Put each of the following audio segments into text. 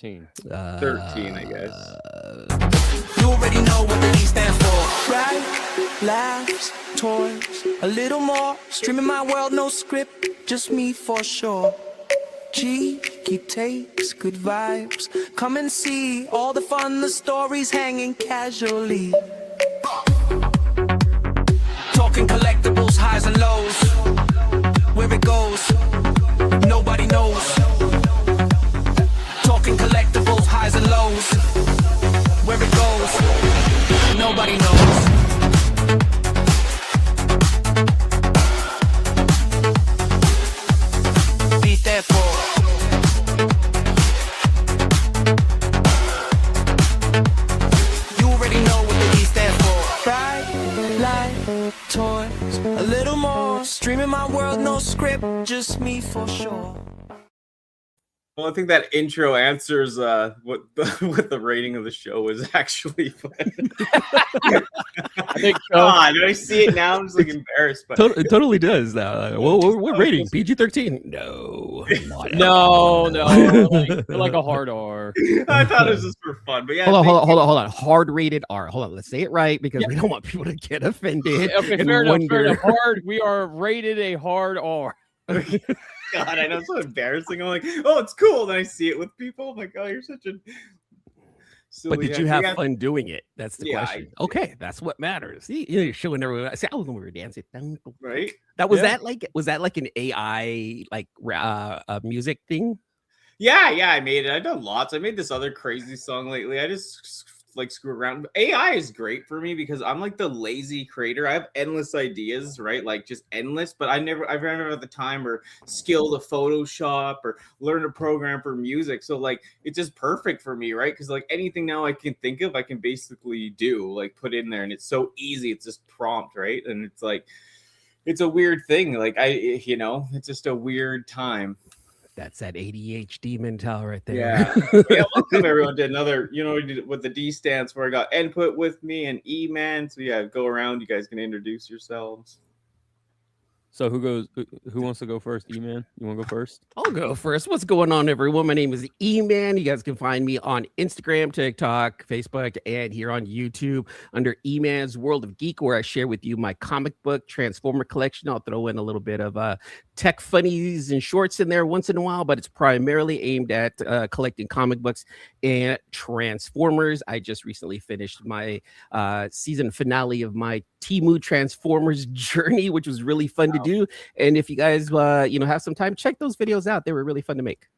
13? 13, I guess. You already know what the E stands for. Right, laughs, toys, a little more. Streaming my world, no script, just me for sure. G, keep takes, good vibes. Come and see all the fun, the stories hanging casually. Talking collectibles, highs and lows. Where it goes, nobody knows. Talking collectibles, highs and lows. Where it goes, nobody knows. Be therefore. You already know what the E stands for. Bright light, toys, a little more. Streaming my world, no script, just me for sure. Well, I think that intro answers what the rating of the show is actually. I think so. God, when I see it now, I'm just like embarrassed. But It totally does. What rating? PG-13? No. No, like a hard R. I thought it was just for fun. But yeah, Hold on. Hard rated R. Hold on. Let's say it right because we don't want people to get offended. Okay, and fair enough. wonder. Hard. We are rated a hard R. God, I know, it's so embarrassing. I'm like, oh, it's cool. Then I see it with people. I'm like, oh, you're such a silly. But did you have fun doing it? That's the Yeah, question. Okay, that's what matters. See, you're showing everyone. See, I was when we were dancing. Right? Was that like an AI like music thing? Yeah, I made it. I've done lots. I made this other crazy song lately. I just like screw around. AI is great for me because I'm like the lazy creator. I have endless ideas, right? Like just endless, but I've never had the time or skill to Photoshop or learn a program for music. So like it's just perfect for me, right? Because like anything now I can think of, I can basically do, like put in there, and it's so easy. It's just prompt, right? And it's like it's a weird thing. Like it's just a weird time. That's that ADHD mental right there. Yeah. Yeah, welcome everyone to another, we did what the D stands for. I got NPut with me and E-Man. So yeah, go around. You guys can introduce yourselves. So who wants to go first? E-Man, you want to go first? I'll go first. What's going on, everyone? My name is E-Man. You guys can find me on Instagram, TikTok, Facebook, and here on YouTube under E-Man's World of Geek, where I share with you my comic book Transformer collection. I'll throw in a little bit of tech funnies and shorts in there once in a while, but it's primarily aimed at collecting comic books and Transformers. I just recently finished my season finale of my Temu Transformers journey, which was really fun to do. And if you guys have some time, check those videos out. They were really fun to make.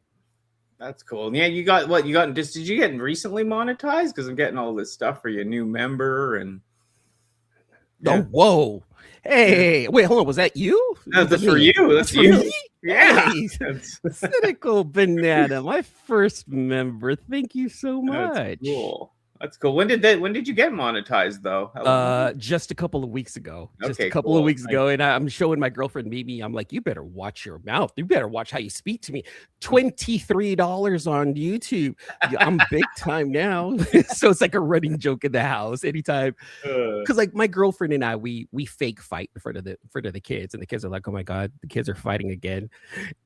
That's cool. Yeah, you got what you got. Did you get recently monetized? Because I'm getting all this stuff for you, new member and. Yeah. Oh, whoa! Hey, wait, hold on. Was that you? That's for you. That's you. Me? Yeah. Hey, cynical banana, my first member. Thank you so much. That's cool. That's cool. When did you get monetized though? Just a couple of weeks ago. Just a couple of weeks ago. And I'm showing my girlfriend Mimi. I'm like, you better watch your mouth. You better watch how you speak to me. $23 on YouTube. I'm big time now. So it's like a running joke in the house anytime. Because like my girlfriend and I, we fake fight in front of the kids, and the kids are like, oh my God, the kids are fighting again.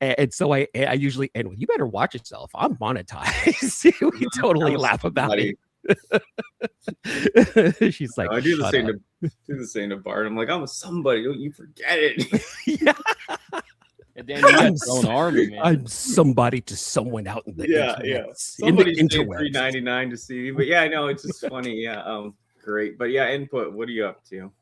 And so I usually end with, you better watch yourself. I'm monetized. We totally laugh about it. She's like, I do the same to Bart. I'm like, I'm somebody. Don't you forget it? Yeah. And then you got your own army, man. I'm somebody to someone out in the Somebody's paying $3.99 to see me. But yeah, I know it's just funny. Yeah, great. But yeah, NPut. What are you up to?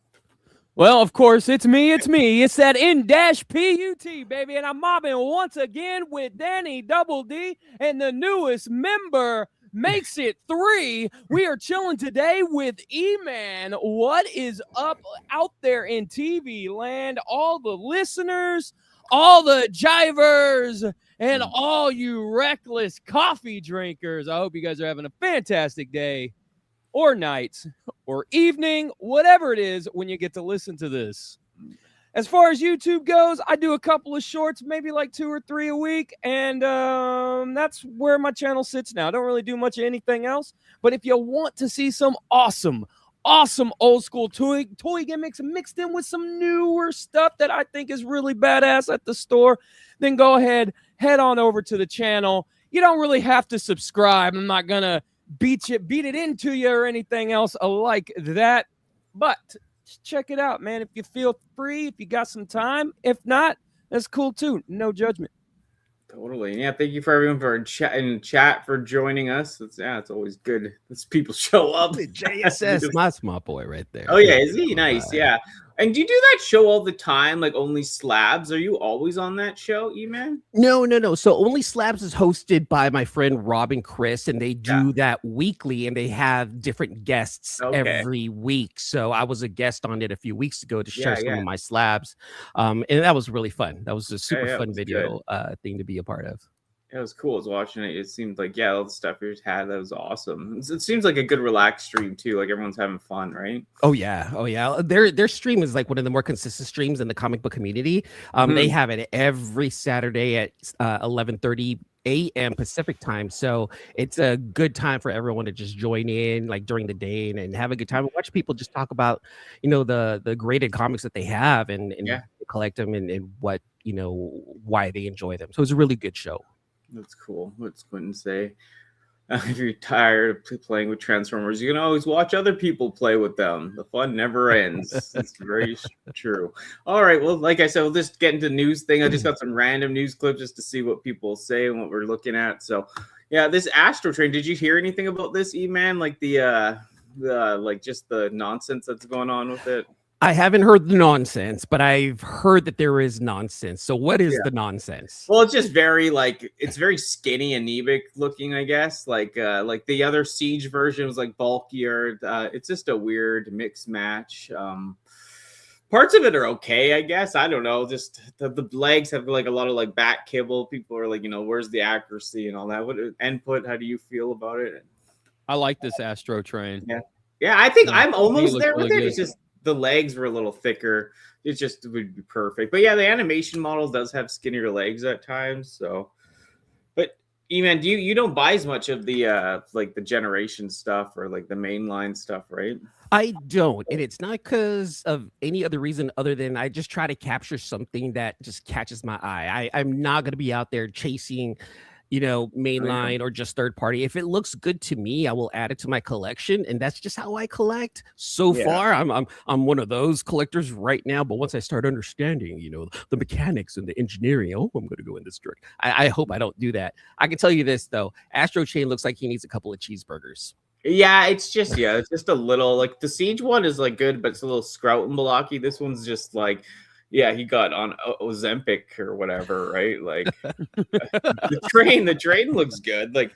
Well, of course, it's me. It's that N-PUT, baby. And I'm mobbing once again with Danny Double D and the newest member. Makes it 3. We are chilling today with E-Man. What is up out there in TV land? All the listeners, all the jivers, and all you reckless coffee drinkers. I hope you guys are having a fantastic day or night or evening, whatever it is when you get to listen to this. As far as YouTube goes, I do a couple of shorts, maybe like 2 or 3 a week, and that's where my channel sits now. I don't really do much of anything else, but if you want to see some awesome old school toy gimmicks mixed in with some newer stuff that I think is really badass at the store, then go ahead, head on over to the channel. You don't really have to subscribe. I'm not gonna beat it into you or anything else like that. But check it out, man. If you feel free, if you got some time, if not, that's cool too. No judgment. Totally. Yeah, thank you for everyone for chat for joining us. It's always good. As people show up. JSS, that's my boy right there. Oh yeah, is he nice? Yeah. And do you do that show all the time, like Only Slabs? Are you always on that show, E-Man? No. So Only Slabs is hosted by my friend Rob and Chris, and they do that weekly, and they have different guests every week. So I was a guest on it a few weeks ago to share some of my slabs, and that was really fun. That was a super fun video thing to be a part of. It was cool. I was watching it. It seemed like, all the stuff you had, that was awesome. It seems like a good relaxed stream too. Like everyone's having fun, right? Oh yeah. Their stream is like one of the more consistent streams in the comic book community. They have it every Saturday at 11:30 a.m. Pacific time. So it's a good time for everyone to just join in like during the day and have a good time and watch people just talk about, the graded comics that they have and collect them and what, why they enjoy them. So it's a really good show. That's cool. What's Quentin say? If you're tired of playing with Transformers, you can always watch other people play with them. The fun never ends. It's very true. All right. Well, like I said, we'll just get into news thing. I just got some random news clips just to see what people say and what we're looking at. So, yeah, this Astro Train. Did you hear anything about this, E-Man? Like the just the nonsense that's going on with it? I haven't heard the nonsense, but I've heard that there is nonsense. So what is the nonsense? Well, it's just very it's very skinny, anemic looking, I guess. Like the other Siege version was like bulkier. It's just a weird mix match. Parts of it are okay, I guess. I don't know. Just the legs have like a lot of like back kibble. People are like, where's the accuracy and all that. What NPut? How do you feel about it? I like this Astro Train. Yeah. I think I'm almost there with it. It's just the legs were a little thicker. It just would be perfect. But yeah, the animation model does have skinnier legs at times. So, but E-Man, you don't buy as much of the like the generation stuff or like the mainline stuff, right? I don't, and it's not because of any other reason other than I just try to capture something that just catches my eye. I'm not going to be out there chasing mainline or just third party. If it looks good to me, I will add it to my collection, and that's just how I collect. So far, I'm one of those collectors right now. But once I start understanding, the mechanics and the engineering, I'm going to go in this direction. I hope I don't do that. I can tell you this though, Astro Chain looks like he needs a couple of cheeseburgers. Yeah, it's just a little like the Siege one is like good, but it's a little sprout and blocky. This one's just like. Yeah, he got on Ozempic or whatever, right? Like the train looks good. Like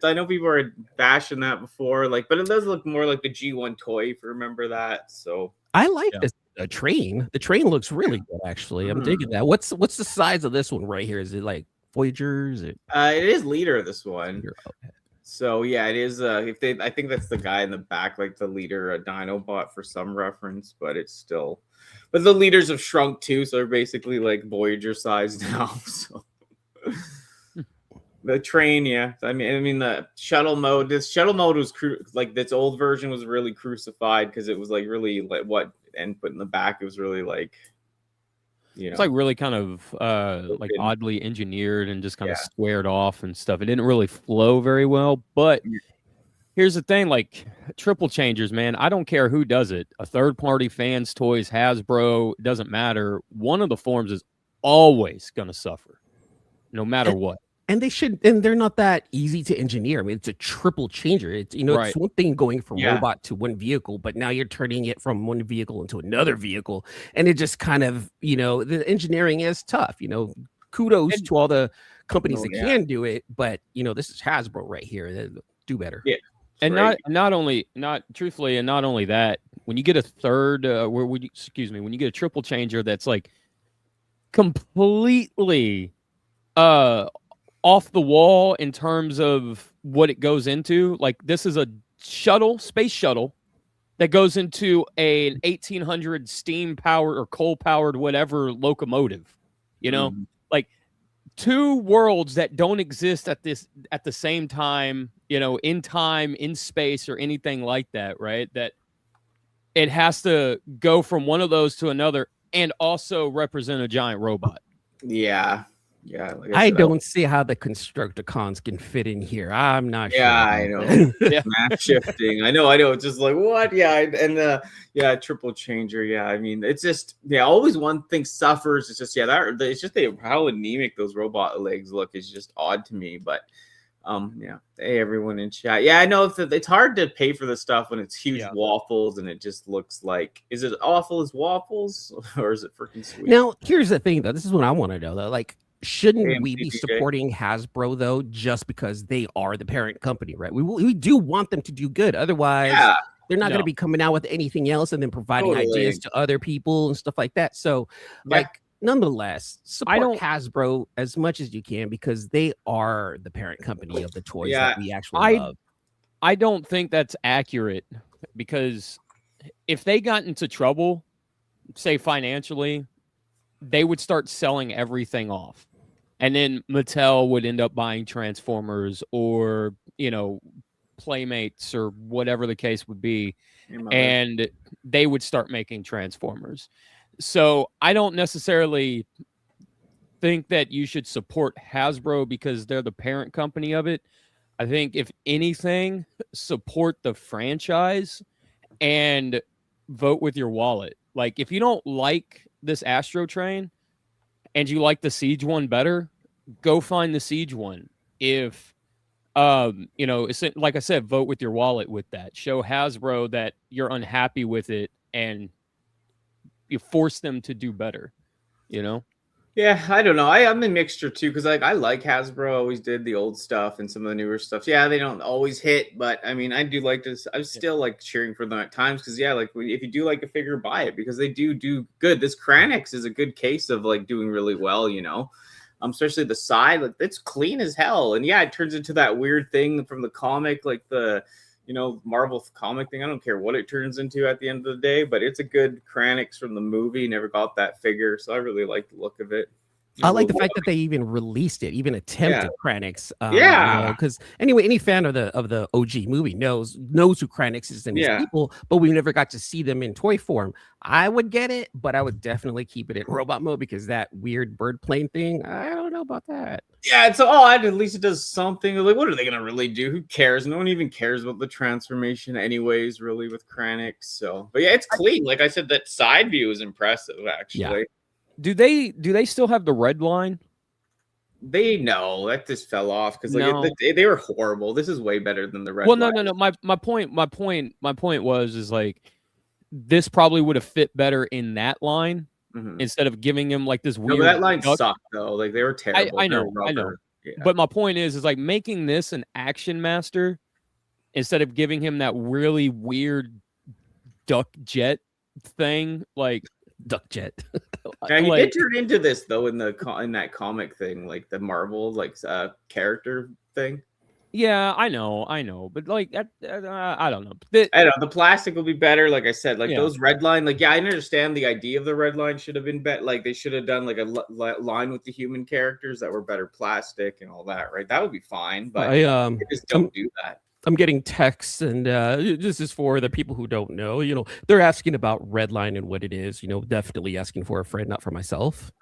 I know people are bashing that before, like, but it does look more like the G1 toy, if you remember that. So I like this train. The train looks really good, actually. I'm digging that. What's the size of this one right here? Is it like Voyagers? It is leader, this one. Okay. So yeah, it is. I think that's the guy in the back, like the leader, Dinobot for some reference, but it's still. But the leaders have shrunk too, so they're basically like Voyager size now. So the train, I mean the shuttle mode. This shuttle mode was like this old version was really crucified because it was like really like what NPut in the back. It was really like. It's like really kind of like oddly engineered and just kind of squared off and stuff. It didn't really flow very well. But here's the thing, like triple changers, man, I don't care who does it. A third party, Fans Toys, Hasbro, it doesn't matter. One of the forms is always going to suffer no matter what. And they're not that easy to engineer. I mean, it's a triple changer. It's it's one thing going from robot to one vehicle, but now you're turning it from one vehicle into another vehicle. And it just kind of, the engineering is tough. Kudos to all the companies that can do it, but this is Hasbro right here. They do better. Yeah. And not only that, when you get a third when you get a triple changer that's like completely off the wall in terms of what it goes into. Like this is a space shuttle that goes into an 1800 steam powered or coal powered whatever locomotive, like two worlds that don't exist at the same time, in space or anything like that, right? That it has to go from one of those to another and also represent a giant robot. Yeah. Yeah, like I said, don't see how the Constructicons can fit in here. I'm not sure. Yeah, I know. Yeah. Map shifting. I know. It's just like what? Yeah, and triple changer. Yeah, I mean, it's just always one thing suffers. It's just it's just how anemic those robot legs look is just odd to me. But hey everyone in chat. Yeah, I know it's hard to pay for the stuff when it's huge waffles and it just looks like, is it awful as waffles or is it freaking sweet? Now, here's the thing though. This is what I want to know though. Like, shouldn't we be AMCBJ. supporting Hasbro though, just because they are the parent company, right? We do want them to do good. Otherwise, they're not going to be coming out with anything else and then providing ideas to other people and stuff like that. So, like, nonetheless, support Hasbro as much as you can because they are the parent company of the toys that we actually love. I don't think that's accurate because if they got into trouble, say financially, they would start selling everything off. And then Mattel would end up buying Transformers or, Playmates or whatever the case would be. And they would start making Transformers. So I don't necessarily think that you should support Hasbro because they're the parent company of it. I think if anything, support the franchise and vote with your wallet. Like if you don't like this Astro Train and you like the Siege one better, go find the Siege one. If it's like I said, vote with your wallet with that. Show Hasbro that you're unhappy with it and you force them to do better, Yeah, I don't know. I'm a mixture too because I like Hasbro. Always did the old stuff and some of the newer stuff. Yeah, they don't always hit, but I mean, I do like this. I'm still like cheering for them at times because like if you do like a figure, buy it because they do good. This Kranix is a good case of like doing really well, especially the side. Like it's clean as hell, and it turns into that weird thing from the comic, like the Marvel comic thing. I don't care what it turns into at the end of the day, but it's a good Kranix from the movie. Never got that figure, so I really like the look of it. I like the fact that they even released it, even attempted Kranix. Because anyway, any fan of the OG movie knows who Kranix is and his people, but we never got to see them in toy form. I would get it, but I would definitely keep it in robot mode because that weird bird plane thing, I don't know about that. Yeah, it's odd. At least it does something. Like, what are they gonna really do? Who cares? No one even cares about the transformation, anyways. Really, with Kranix. So, but it's clean. Like I said, that side view is impressive. Actually, yeah. Do they still have the red line? They know that just fell off because they were horrible. This is way better than the red. Well, no. My point was like this probably would have fit better in that line instead of giving him like this weird. No, that line sucked though. Like they were terrible. I know. Yeah. But my point is like making this an Action Master instead of giving him that really weird duck jet thing, like. Duck jet. Yeah, he did turn into this though in that comic thing, like the Marvel character thing. Yeah, I know, but like I don't know. I know the plastic will be better. Like I said, like those red line. Like I understand the idea of the red line should have been better. Like they should have done like a line with the human characters that were better plastic and all that. Right, that would be fine. But they just don't do that. I'm getting texts, and this is for the people who don't know. They're asking about Redline and what it is. Definitely asking for a friend, not for myself.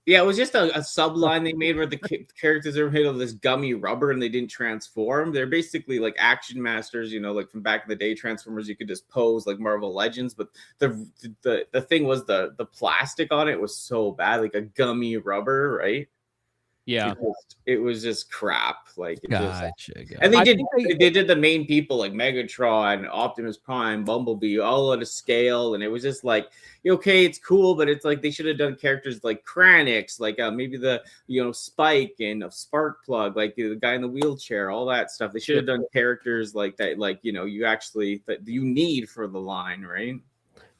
Yeah, it was just a subline they made where the characters are made of this gummy rubber and they didn't transform. They're basically like Action Masters, like from back in the day, Transformers. You could just pose like Marvel Legends, but the thing was the plastic on it was so bad, like a gummy rubber, right? Yeah, it was just crap. Like, gotcha. And they did the main people like Megatron, Optimus Prime, Bumblebee, all at a scale, and it was just like, okay, it's cool, but it's like they should have done characters like Kranix, like maybe the Spike and Sparkplug, like the guy in the wheelchair, all that stuff. They should have done characters like that, like you actually that you need for the line, right?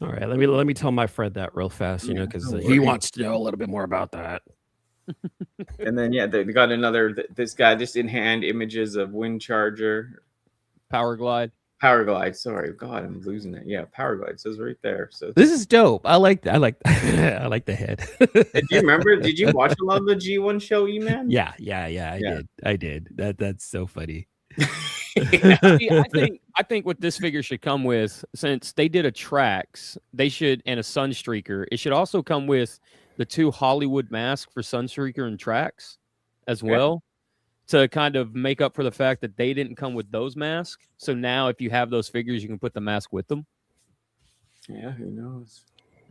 All right, let me tell my friend that real fast, because he wants to know a little bit more about that. And then they got this guy just in hand images of Wind Charger, Power Glide. Sorry, God, I'm losing it. Yeah, Power Glide says right there. So this is dope. I like I like the head. Do you remember? Did you watch a lot of the G1 show, E-Man? Yeah. I did. That's so funny. I think what this figure should come with, since they did a Trax, they should, and a Sunstreaker, it should also come with the 2 Hollywood masks for Sunstreaker and Trax as well, to kind of make up for the fact that they didn't come with those masks. So now if you have those figures, you can put the mask with them. Yeah, who knows?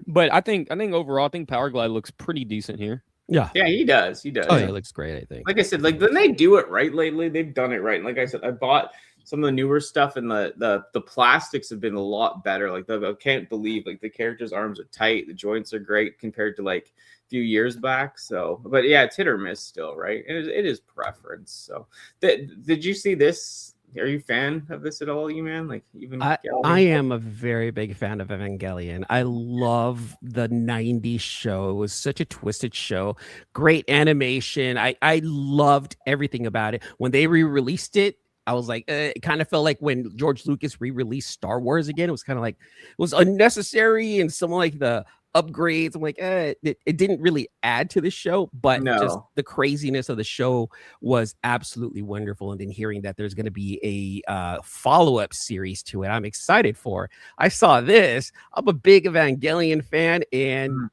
But I think overall, I think Powerglide looks pretty decent here. Yeah. Yeah, he does. He does. Oh, yeah, it looks great, I think. Like I said, like when they do it right lately, they've done it right. And like I said, I bought some of the newer stuff, and the plastics have been a lot better. Like I can't believe like the characters' arms are tight, the joints are great compared to like a few years back. So, but yeah, it's hit or miss still, right? It is preference. So, did you see this? Are you a fan of this at all, you man? Like even I am a very big fan of Evangelion. I love the 90s show. It was such a twisted show. Great animation. I loved everything about it. When they re-released it, I was like, it kind of felt like when George Lucas re-released Star Wars again. It was kind of like, it was unnecessary, and some like the upgrades, I'm like, it didn't really add to the show, but just the craziness of the show was absolutely wonderful. And then hearing that there's going to be a follow-up series to it, I'm excited for. I saw this. I'm a big Evangelion fan, and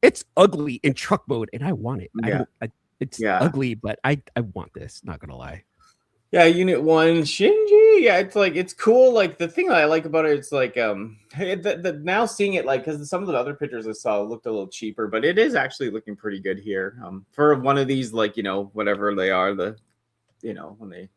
it's ugly in truck mode, and I want it. It's ugly, but I want this, not gonna lie. Yeah, Unit 1 Shinji. Yeah, it's cool. Like the thing that I like about it, it's like the now seeing it, like, because some of the other pictures I saw looked a little cheaper, but it is actually looking pretty good here. For one of these, like, whatever they are, when they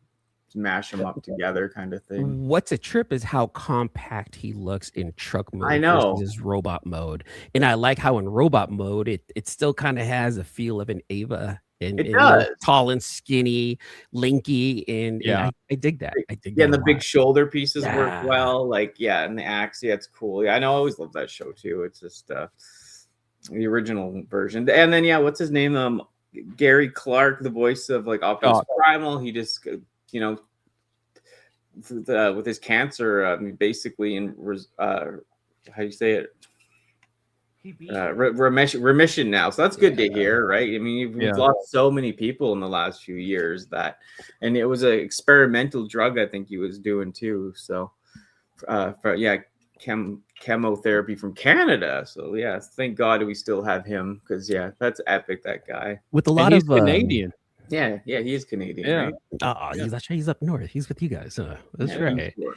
mash them up together kind of thing. What's a trip is how compact he looks in truck mode. I know. Versus his robot mode. And I like how in robot mode it still kind of has a feel of an Ava. And it does. Tall and skinny, linky, and I dig that. I dig that. And the big shoulder pieces work well. Like, and the axe, it's cool. Yeah, I know. I always love that show too. It's just the original version. And then what's his name? Gary Clark, the voice of like Optimus Primal. He just with his cancer, basically in how do you say it? Remission now, so that's good to hear, right? I mean, we've lost so many people in the last few years and it was an experimental drug I think he was doing too. So, chemotherapy from Canada. So thank God we still have him, because that's epic. That guy with a lot of Canadian. Yeah, he is Canadian. Right? He's up north. He's with you guys. That's right. Sure.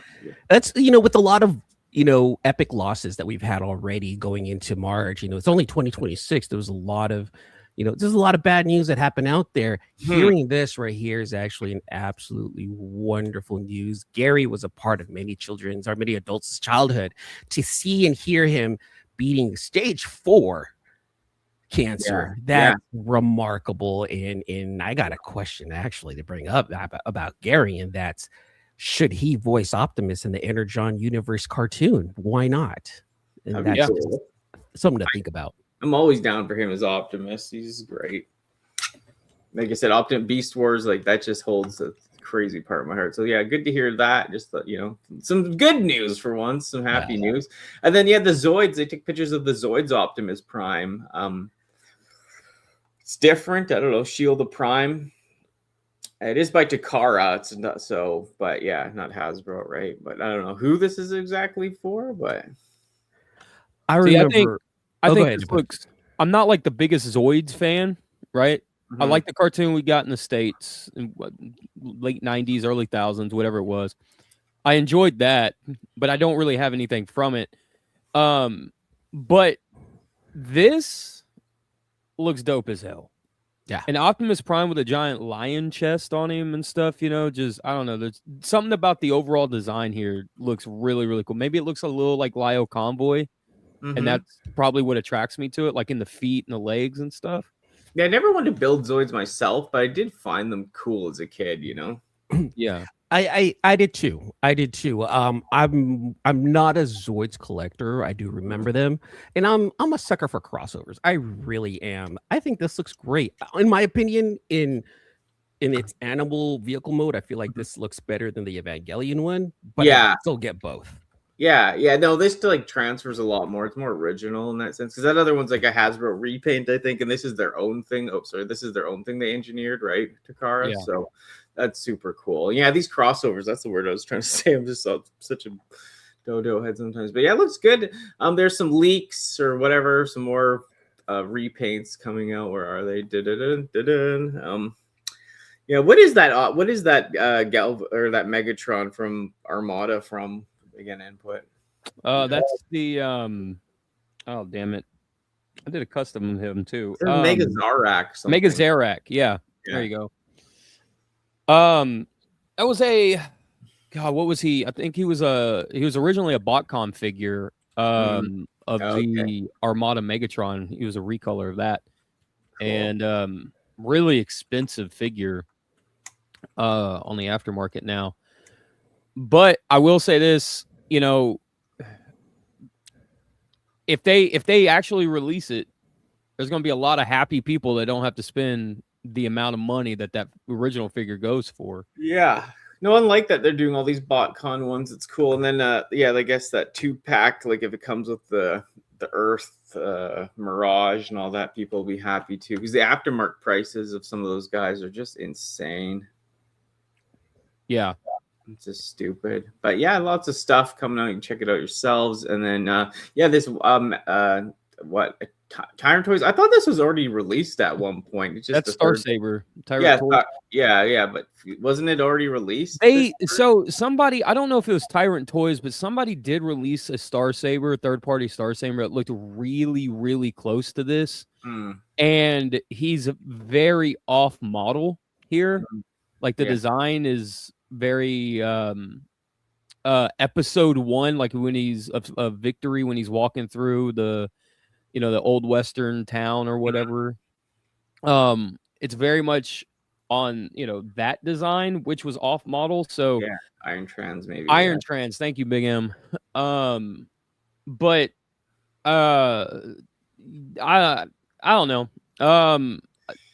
That's with a lot of epic losses that we've had already going into March. It's only 2026. There was a lot of, there's a lot of bad news that happened out there. Hearing this right here is actually an absolutely wonderful news. Gary was a part of many adults' childhood. To see and hear him beating stage 4 cancer, that's remarkable. And I got a question actually to bring up about Gary, and that's, should he voice Optimus in the Energon Universe cartoon? Why not? And that's cool. Something to think about. I'm always down for him as Optimus. He's great. Like I said, Optimus Beast Wars, like that just holds a crazy part of my heart. So good to hear that. Just some good news for once, some happy news. And then the Zoids. They took pictures of the Zoids Optimus Prime. It's different. I don't know. Shield of Prime. It is by Takara. It's not so, but not Hasbro, right? But I don't know who this is exactly for. But I remember. I think this looks. I'm not like the biggest Zoids fan, right? I like the cartoon we got in the States in late 90s, early 2000s, whatever it was. I enjoyed that, but I don't really have anything from it. But this looks dope as hell. Yeah. And Optimus Prime with a giant lion chest on him and stuff, just, I don't know. There's something about the overall design here looks really, really cool. Maybe it looks a little like Lio Convoy, and that's probably what attracts me to it, like in the feet and the legs and stuff. Yeah, I never wanted to build Zoids myself, but I did find them cool as a kid, Yeah. I did too. I'm not a Zoids collector. I do remember them, and I'm a sucker for crossovers. I really am. I think this looks great. In my opinion, in its animal vehicle mode, I feel like this looks better than the Evangelion one. But I still get both. Yeah. No, this like transfers a lot more. It's more original in that sense, because that other one's like a Hasbro repaint, I think, and this is their own thing. Oh, sorry, this is their own thing they engineered, right, Takara? Yeah. So that's super cool. Yeah, these crossovers, that's the word I was trying to say. I'm just such a dodo head sometimes. But it looks good. There's some leaks or whatever, some more repaints coming out. Where are they? Yeah, what is that? What is that Galv or that Megatron from Armada from again Input? That's the oh damn it. I did a custom of him too. Mega Zarak. Mega Zarak, yeah. There you go. That was a God, what was he? I think he was originally a BotCon figure of the Armada Megatron. He was a recolor of that. Cool. And really expensive figure on the aftermarket now. But I will say this, you know, if they actually release it, there's going to be a lot of happy people that don't have to spend the amount of money that original figure goes for. Yeah. No one like that they're doing all these BotCon ones. It's cool. And then yeah, I guess that 2-pack, like if it comes with the Earth Mirage and all that, people will be happy too, because the aftermarket prices of some of those guys are just insane. Yeah. It's just stupid. But yeah, lots of stuff coming out. You can check it out yourselves. And then yeah, this what Tyrant Toys. I thought this was already released at one point. It's just that's Star Saber. Yeah, but wasn't it already released? So somebody, I don't know if it was Tyrant Toys, but somebody did release a Star Saber, third-party Star Saber that looked really, really close to this. And he's very off model here. Like the design is very episode 1, like when he's of Victory, when he's walking through the the old Western town or whatever. It's very much on, that design, which was off model. So yeah, Iron Trans, maybe. Iron Trans. Thank you, Big M. But I don't know.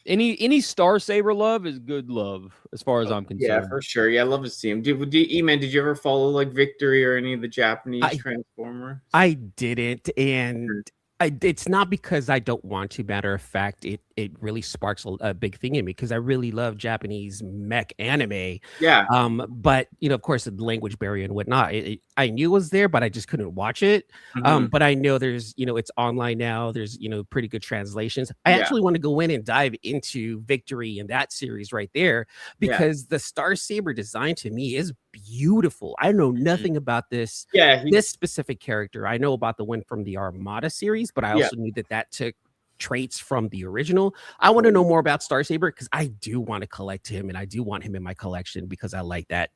Any Star Saber love is good love, as far as I'm concerned. Yeah, for sure. Yeah, I love to see him. E-Man, did you ever follow like Victory or any of the Japanese Transformers? I didn't, and it's not because I don't want to. Matter of fact, it really sparks a big thing in me, because I really love Japanese mech anime. Yeah. But of course, the language barrier and whatnot. I knew it was there, but I just couldn't watch it. But I know there's it's online now. There's pretty good translations. I actually want to go in and dive into Victory and that series right there, because the Star Saber design to me is beautiful. I know nothing about this. This specific character. I know about the one from the Armada series, but I also knew that took traits from the original. I want to know more about Star Saber, because I do want to collect him, and I do want him in my collection, because I like that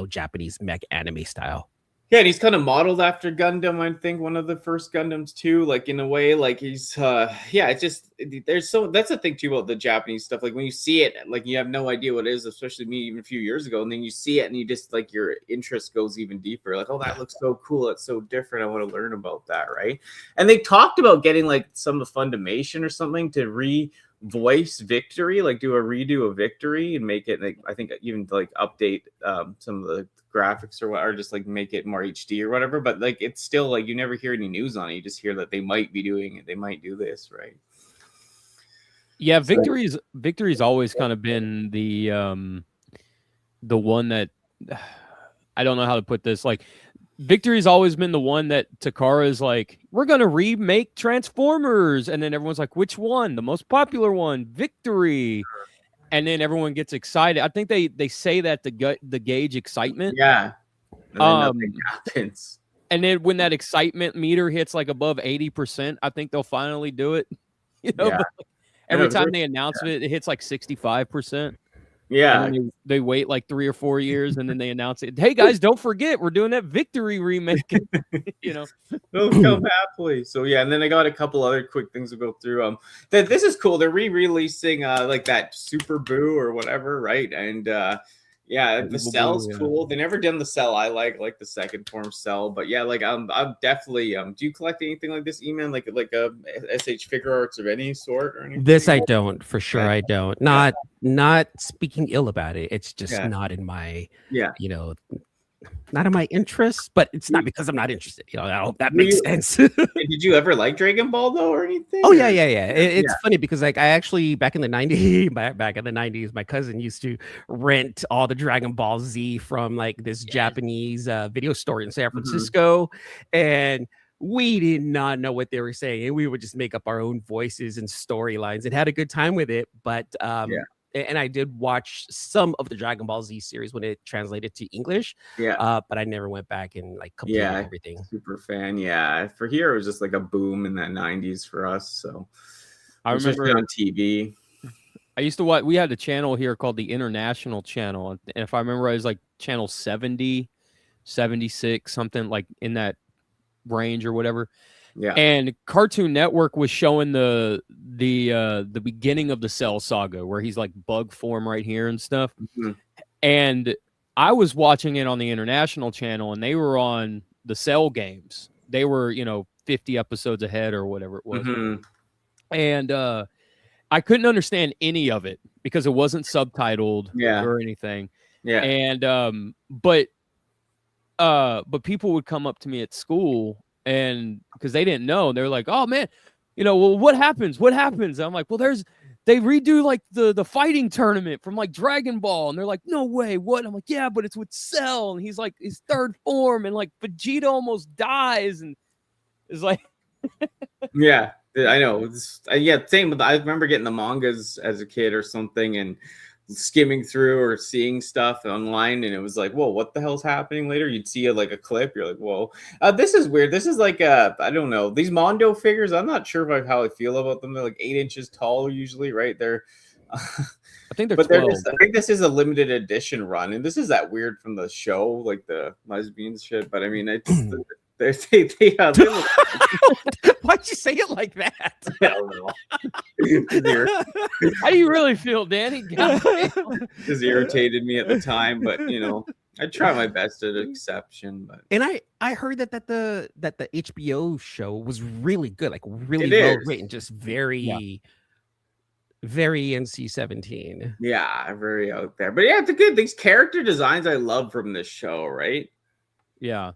Japanese mech anime style. Yeah, and he's kind of modeled after Gundam, I think, one of the first Gundams too. Like in a way, like he's it's just that's the thing too about the Japanese stuff. Like when you see it, like you have no idea what it is, especially me even a few years ago, and then you see it and you just like your interest goes even deeper. Like, oh, that looks so cool, it's so different. I want to learn about that, right? And they talked about getting like some of Fundimation or something to voice Victory, like do a redo of Victory and make it like, I think even like update some of the graphics or just like make it more HD or whatever. But like it's still like you never hear any news on it. You just hear that they might be doing it, they might do this, right? Yeah, Victory's always kind of been the one that I don't know how to put this. Like Victory's always been the one that Takara's like, we're gonna remake Transformers, and then everyone's like, which one? The most popular one, Victory. And then everyone gets excited. I think they say that to gauge excitement. Yeah. And then nothing happens. And then when that excitement meter hits like above 80%, I think they'll finally do it. Every time they announce it, it hits like 65%. Yeah. And they wait like 3 or 4 years, and then they announce it. Hey guys, don't forget, we're doing that Victory remake. They'll come happily. So yeah, and then I got a couple other quick things to go through. This is cool. They're re-releasing like that Super Boo or whatever, right? And the Cell's cool. They never done the Cell. I like the second form Cell, but yeah, like I'm definitely do you collect anything like this, E-Man? Like a SH figure arts of any sort or anything? This I don't, for sure. I don't. Not speaking ill about it. It's just not in my not in my interest, but it's not because I'm not interested. I hope that makes sense. Did you ever like Dragon Ball though, or anything? Oh yeah. It's funny because like I actually back in the 90s, my cousin used to rent all the Dragon Ball Z from like this Japanese video store in San Francisco, and we did not know what they were saying, and we would just make up our own voices and storylines and had a good time with it. But and I did watch some of the Dragon Ball Z series when it translated to English. But I never went back and like completed everything. Super fan. Yeah, for here it was just like a boom in the 90s for us. So I remember on TV. I used to watch. We had a channel here called the International Channel, and if I remember, it was like channel 70, 76, something like in that range or whatever. Yeah. And Cartoon Network was showing the beginning of the Cell Saga, where he's like bug form right here and stuff. Mm-hmm. And I was watching it on the International Channel, and they were on the Cell games. They were, 50 episodes ahead or whatever it was. Mm-hmm. And I couldn't understand any of it because it wasn't subtitled or anything. Yeah. And but people would come up to me at school, and because they didn't know, they're like, "Oh man, well, what happens? What happens?" I'm like, "Well, they redo like the fighting tournament from like Dragon Ball," and they're like, "No way, what?" I'm like, "Yeah, but it's with Cell, and he's like his third form, and like Vegeta almost dies, and it's like." Yeah, I know. Same. I remember getting the mangas as a kid or something, and skimming through or seeing stuff online, and it was like, whoa, what the hell's happening later? You'd see a clip, you're like, whoa, this is weird. This is like I don't know, these Mondo figures, I'm not sure how I feel about them. They're like 8 inches tall usually, right? They're I think they're but 12. I think this is a limited edition run, and this is that weird from the show, like the lesbian shit, but I mean they look Why'd you say it like that? I don't know. How do you really feel, Danny? Just irritated me at the time, but I try my best at exception. But and I heard that the HBO show was really good, like really well written, just very very NC-17. Yeah, very out there. But yeah, it's good. These character designs I love from this show, right? Yeah.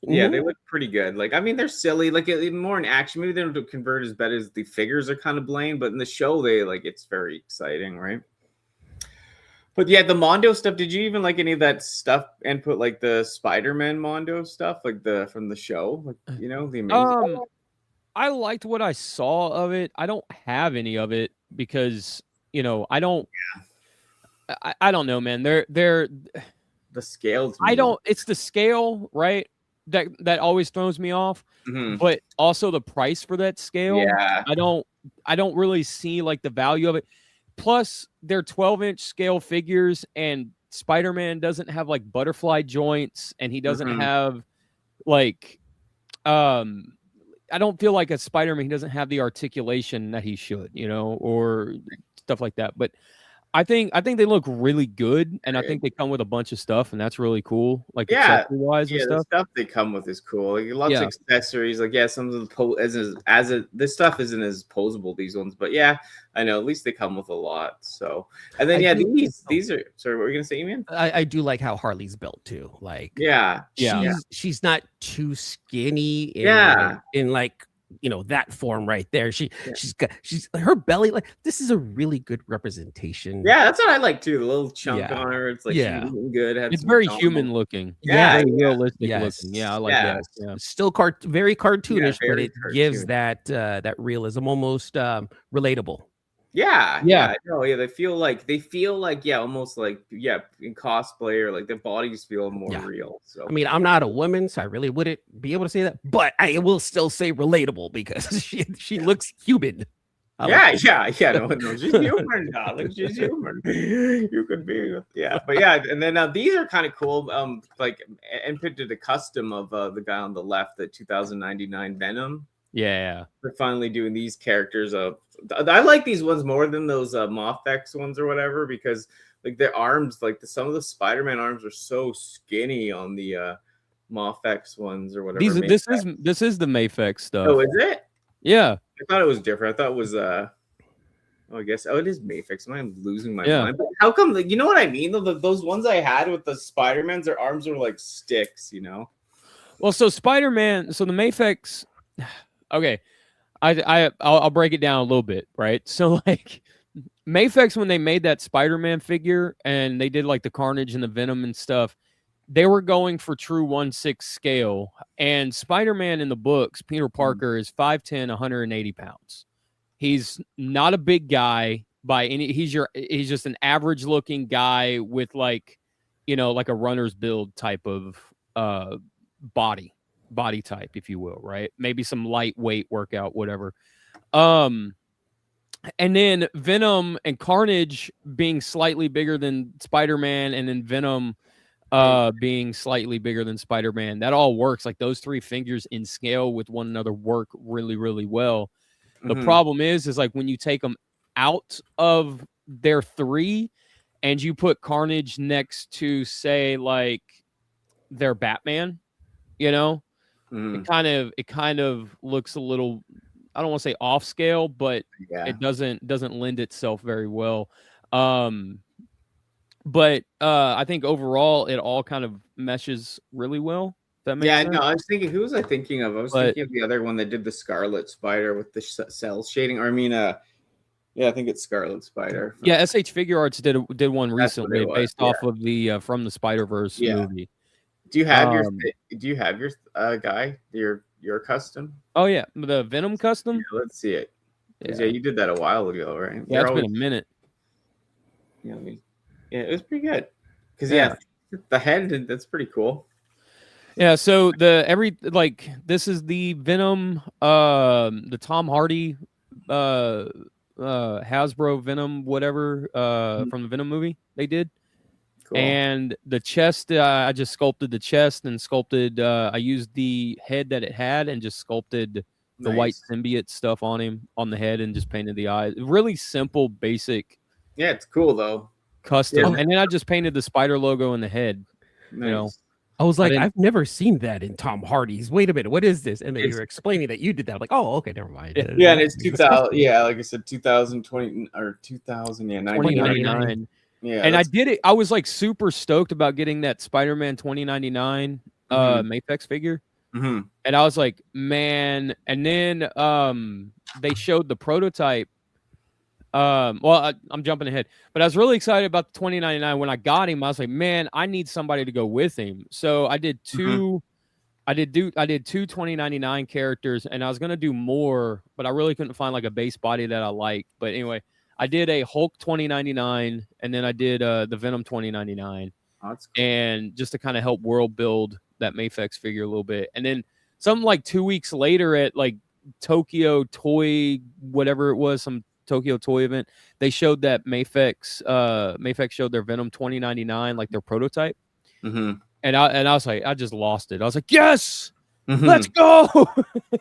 Yeah, they look pretty good. Like, I mean, they're silly. Like, more in action. Maybe they don't convert as bad as the figures are kind of bland, but in the show, it's very exciting, right? But yeah, the Mondo stuff. Did you even like any of that stuff and put like the Spider-Man Mondo stuff, like from the show, like the amazing? I liked what I saw of it. I don't have any of it because I don't. I don't know, man. They're the scales. It's the scale, right? That always throws me off. Mm-hmm. But also the price for that scale. Yeah. I don't really see like the value of it. Plus, they're 12-inch scale figures, and Spider-Man doesn't have like butterfly joints, and he doesn't have like I don't feel like a Spider-Man, he doesn't have the articulation that he should, or stuff like that. But I think they look really good, and I think they come with a bunch of stuff, and that's really cool. Like accessory-wise and stuff. The stuff they come with is cool. Like lots of accessories. Like some of the this stuff isn't as posable, these ones, but yeah, I know at least they come with a lot. So and then these are. Sorry, what were you gonna say, man? I do like how Harley's built too. Like she's not too skinny. In like. That form right there. She's her belly, like this is a really good representation. Yeah, that's what I like too. The little chunk on her. It's like good. It's very human looking. Very realistic looking. Yeah, I like that. Yeah. Still very cartoonish, but it gives that realism, almost relatable. Yeah. No, they feel like almost like in cosplay, or like their bodies feel more real. So I mean, I'm not a woman, so I really wouldn't be able to say that, but I will still say relatable because she looks human. No, she's human, darling. She's human. You could be, but and then these are kind of cool. Like NPut did a custom of the guy on the left, the 2099 Venom. Yeah, they're finally doing these characters. I like these ones more than those Mofex ones or whatever, because like their arms, like some of the Spider-Man arms are so skinny on the Mofex ones or whatever. This is the Mafex stuff. Oh, is it? Yeah, I thought it was different. I thought it was I guess it is Mafex. I'm losing my mind. But how come? Like, you know what I mean? Those ones I had with the Spider-Mans, their arms are like sticks. Well, so Spider-Man, so the Mafex. Okay, I'll break it down a little bit, right? So like Mafex, when they made that Spider-Man figure and they did like the Carnage and the Venom and stuff, they were going for true 1/6 scale. And Spider-Man in the books, Peter Parker, is 5'10", 180 pounds. He's not a big guy by any. He's just an average looking guy with like, like a runner's build type of body type, if you will, right? Maybe some lightweight workout, whatever. And then Venom and Carnage being slightly bigger than Spider-Man, and then Venom being slightly bigger than Spider-Man. That all works. Like those three figures in scale with one another work really, really well. The problem is like when you take them out of their three and you put Carnage next to, say, like their Batman, it kind of looks a little, I don't want to say off scale, but it doesn't lend itself very well. But I think overall it all kind of meshes really well. That makes sense? No, I was thinking, who was I thinking of? I was thinking of the other one that did the Scarlet Spider with the cell shading. Or I mean, I think it's Scarlet Spider. Yeah, SH Figure Arts did one recently based off of the From the Spider-Verse movie. Do you have your guy, your custom? Oh yeah, the Venom custom. Yeah, let's see it. Yeah, you did that a while ago, right? Yeah, it's been a minute. Yeah, it was pretty good. Because the head, that's pretty cool. Yeah, so this is the Venom, the Tom Hardy, Hasbro Venom, whatever, from the Venom movie they did. Cool. And the chest, I just sculpted the chest and sculpted. I used the head that it had and just sculpted the white symbiote stuff on him on the head and just painted the eyes. Really simple, basic. Yeah, it's cool though. Custom, and then I just painted the spider logo in the head. Nice. I was like, I've never seen that in Tom Hardy's. Wait a minute, what is this? And then you're explaining that you did that. I'm like, oh, okay, never mind. Yeah, and it's 2000. Yeah, like I said, 2020 or 2000. Yeah, 2099. Yeah, and I did it. I was like super stoked about getting that Spider-Man 2099 Mafex figure. Mm-hmm. And I was like, man. And then they showed the prototype. I'm jumping ahead, but I was really excited about the 2099 when I got him. I was like, man, I need somebody to go with him. So I did two. I did two 2099 characters, and I was gonna do more, but I really couldn't find like a base body that I liked. But anyway, I did a Hulk 2099, and then I did the Venom 2099, that's cool. And just to kind of help world build that Mafex figure a little bit. And then something like 2 weeks later at like Tokyo Toy, whatever it was, some Tokyo Toy event, they showed that Mafex showed their Venom 2099, like their prototype. And I was like, I just lost it. I was like, yes, let's go.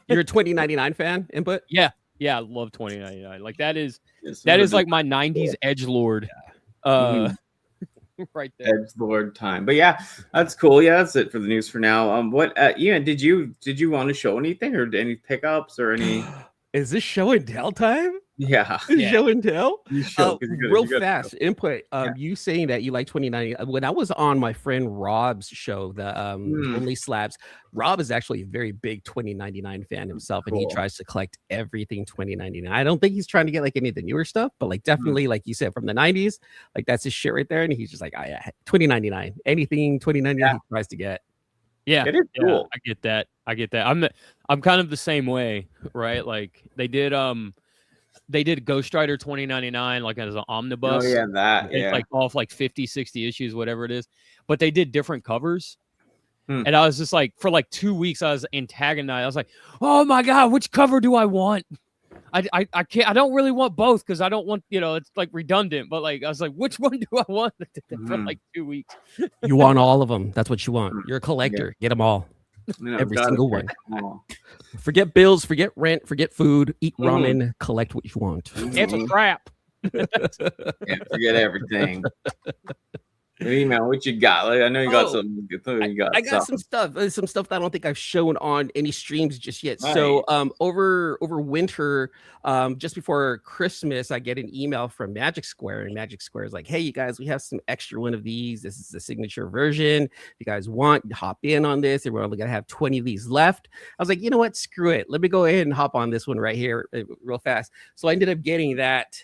You're a 2099 fan, Input? Yeah, I love 2099. Like that is like my 90s edgelord. Right there. Edgelord time. But yeah, that's cool. Yeah, that's it for the news for now. What Ian, did you want to show anything or any pickups or any? Is this show and tell time? Yeah. Show and tell? Real fast go. Input. You saying that you like 2090. When I was on my friend Rob's show, the Only Slabs, Rob is actually a very big 2099 fan himself, and he tries to collect everything 2099. I don't think he's trying to get like any of the newer stuff, but like definitely, like you said, from the 90s, like that's his shit right there. And he's just like, 2099, anything 2099 he tries to get. Yeah, it is cool. I get that. I'm kind of the same way, right? Like they did Ghost Rider 2099 like as an omnibus. Oh yeah, that. It's like off like 50, 60 issues, whatever it is. But they did different covers. And I was just like, for like 2 weeks, I was antagonized. I was like, oh my God, which cover do I want? I can't. I don't really want both because I don't want, it's like redundant. But like, I was like, which one do I want? For like 2 weeks. You want all of them. That's what you want. You're a collector. Get them all. Every single one. Forget bills. Forget rent. Forget food. Eat ramen. Collect what you want. It's a trap. Can't forget everything. Hey man, what you got? Like, I know you got some. I got some stuff that I don't think I've shown on any streams just yet. Nice. So over winter, just before Christmas, I get an email from Magic Square, and Magic Square is like, hey, you guys, we have some extra one of these. This is the signature version. If you guys want, hop in on this. And we're only gonna have 20 of these left. I was like, you know what? Screw it. Let me go ahead and hop on this one right here real fast. So I ended up getting that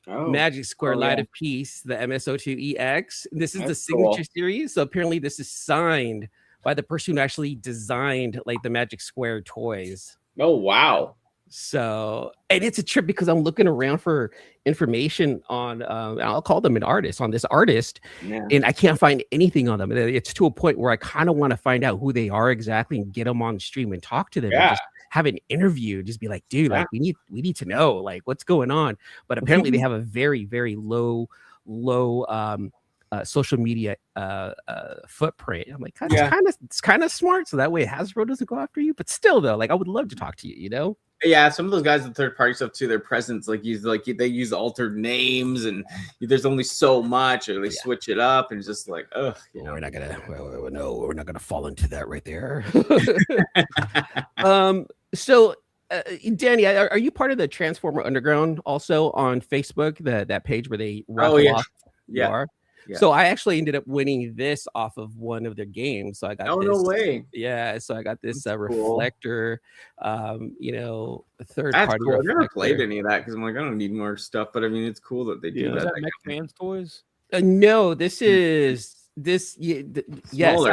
Magic Square Oh, Light yeah. of Peace, the MSO2EX. This is the That's signature cool. series. So apparently this is signed by the person who actually designed like the Magic Square toys. Oh, wow. So, and it's a trip because I'm looking around for information on, I'll call them an artist, on this artist, Yeah. and I can't find anything on them. And it's to a point where I kind of want to find out who they are exactly and get them on stream and talk to them and Yeah. just have an interview. Just be like, dude, Yeah. like we need to know like what's going on. But apparently they have a very, very low social media footprint. I'm like, Yeah. it's kind of smart. So that way Hasbro doesn't go after you. But still though, like I would love to talk to you, you know? Yeah, some of those guys with third party stuff too, their presence they use altered names, and there's only so much, or they switch it up, and it's just like, ugh, you know. We're not gonna fall into that right there. So Danny, are you part of the Transformer Underground also on Facebook? That page where they raffle off? You are? Yeah. So I actually ended up winning this off of one of their games. So I got this. No way. Yeah, so I got this Cool. reflector, third That's party. cool. I've never reflector. played any of that because I'm like, I don't need more stuff. But I mean, it's cool that they do Is that. that Mech Fans Toys? No, this is yes, Smaller,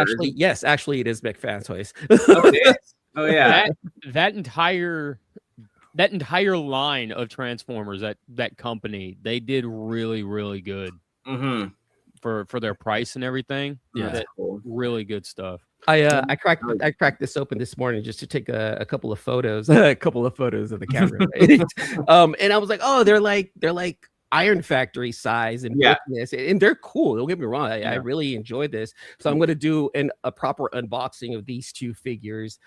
actually, it is Mech Fan Toys. Oh, it is? Oh yeah. That entire line of Transformers, that company, they did really, really good. Mm-hmm. For their price and everything. Yeah, that's cool. Really good stuff. I cracked this open this morning just to take a couple of photos, of the camera. Right? And I was like, oh, they're like Iron Factory size and thickness, and they're cool. Don't get me wrong. I really enjoyed this. So I'm going to do a proper unboxing of these two figures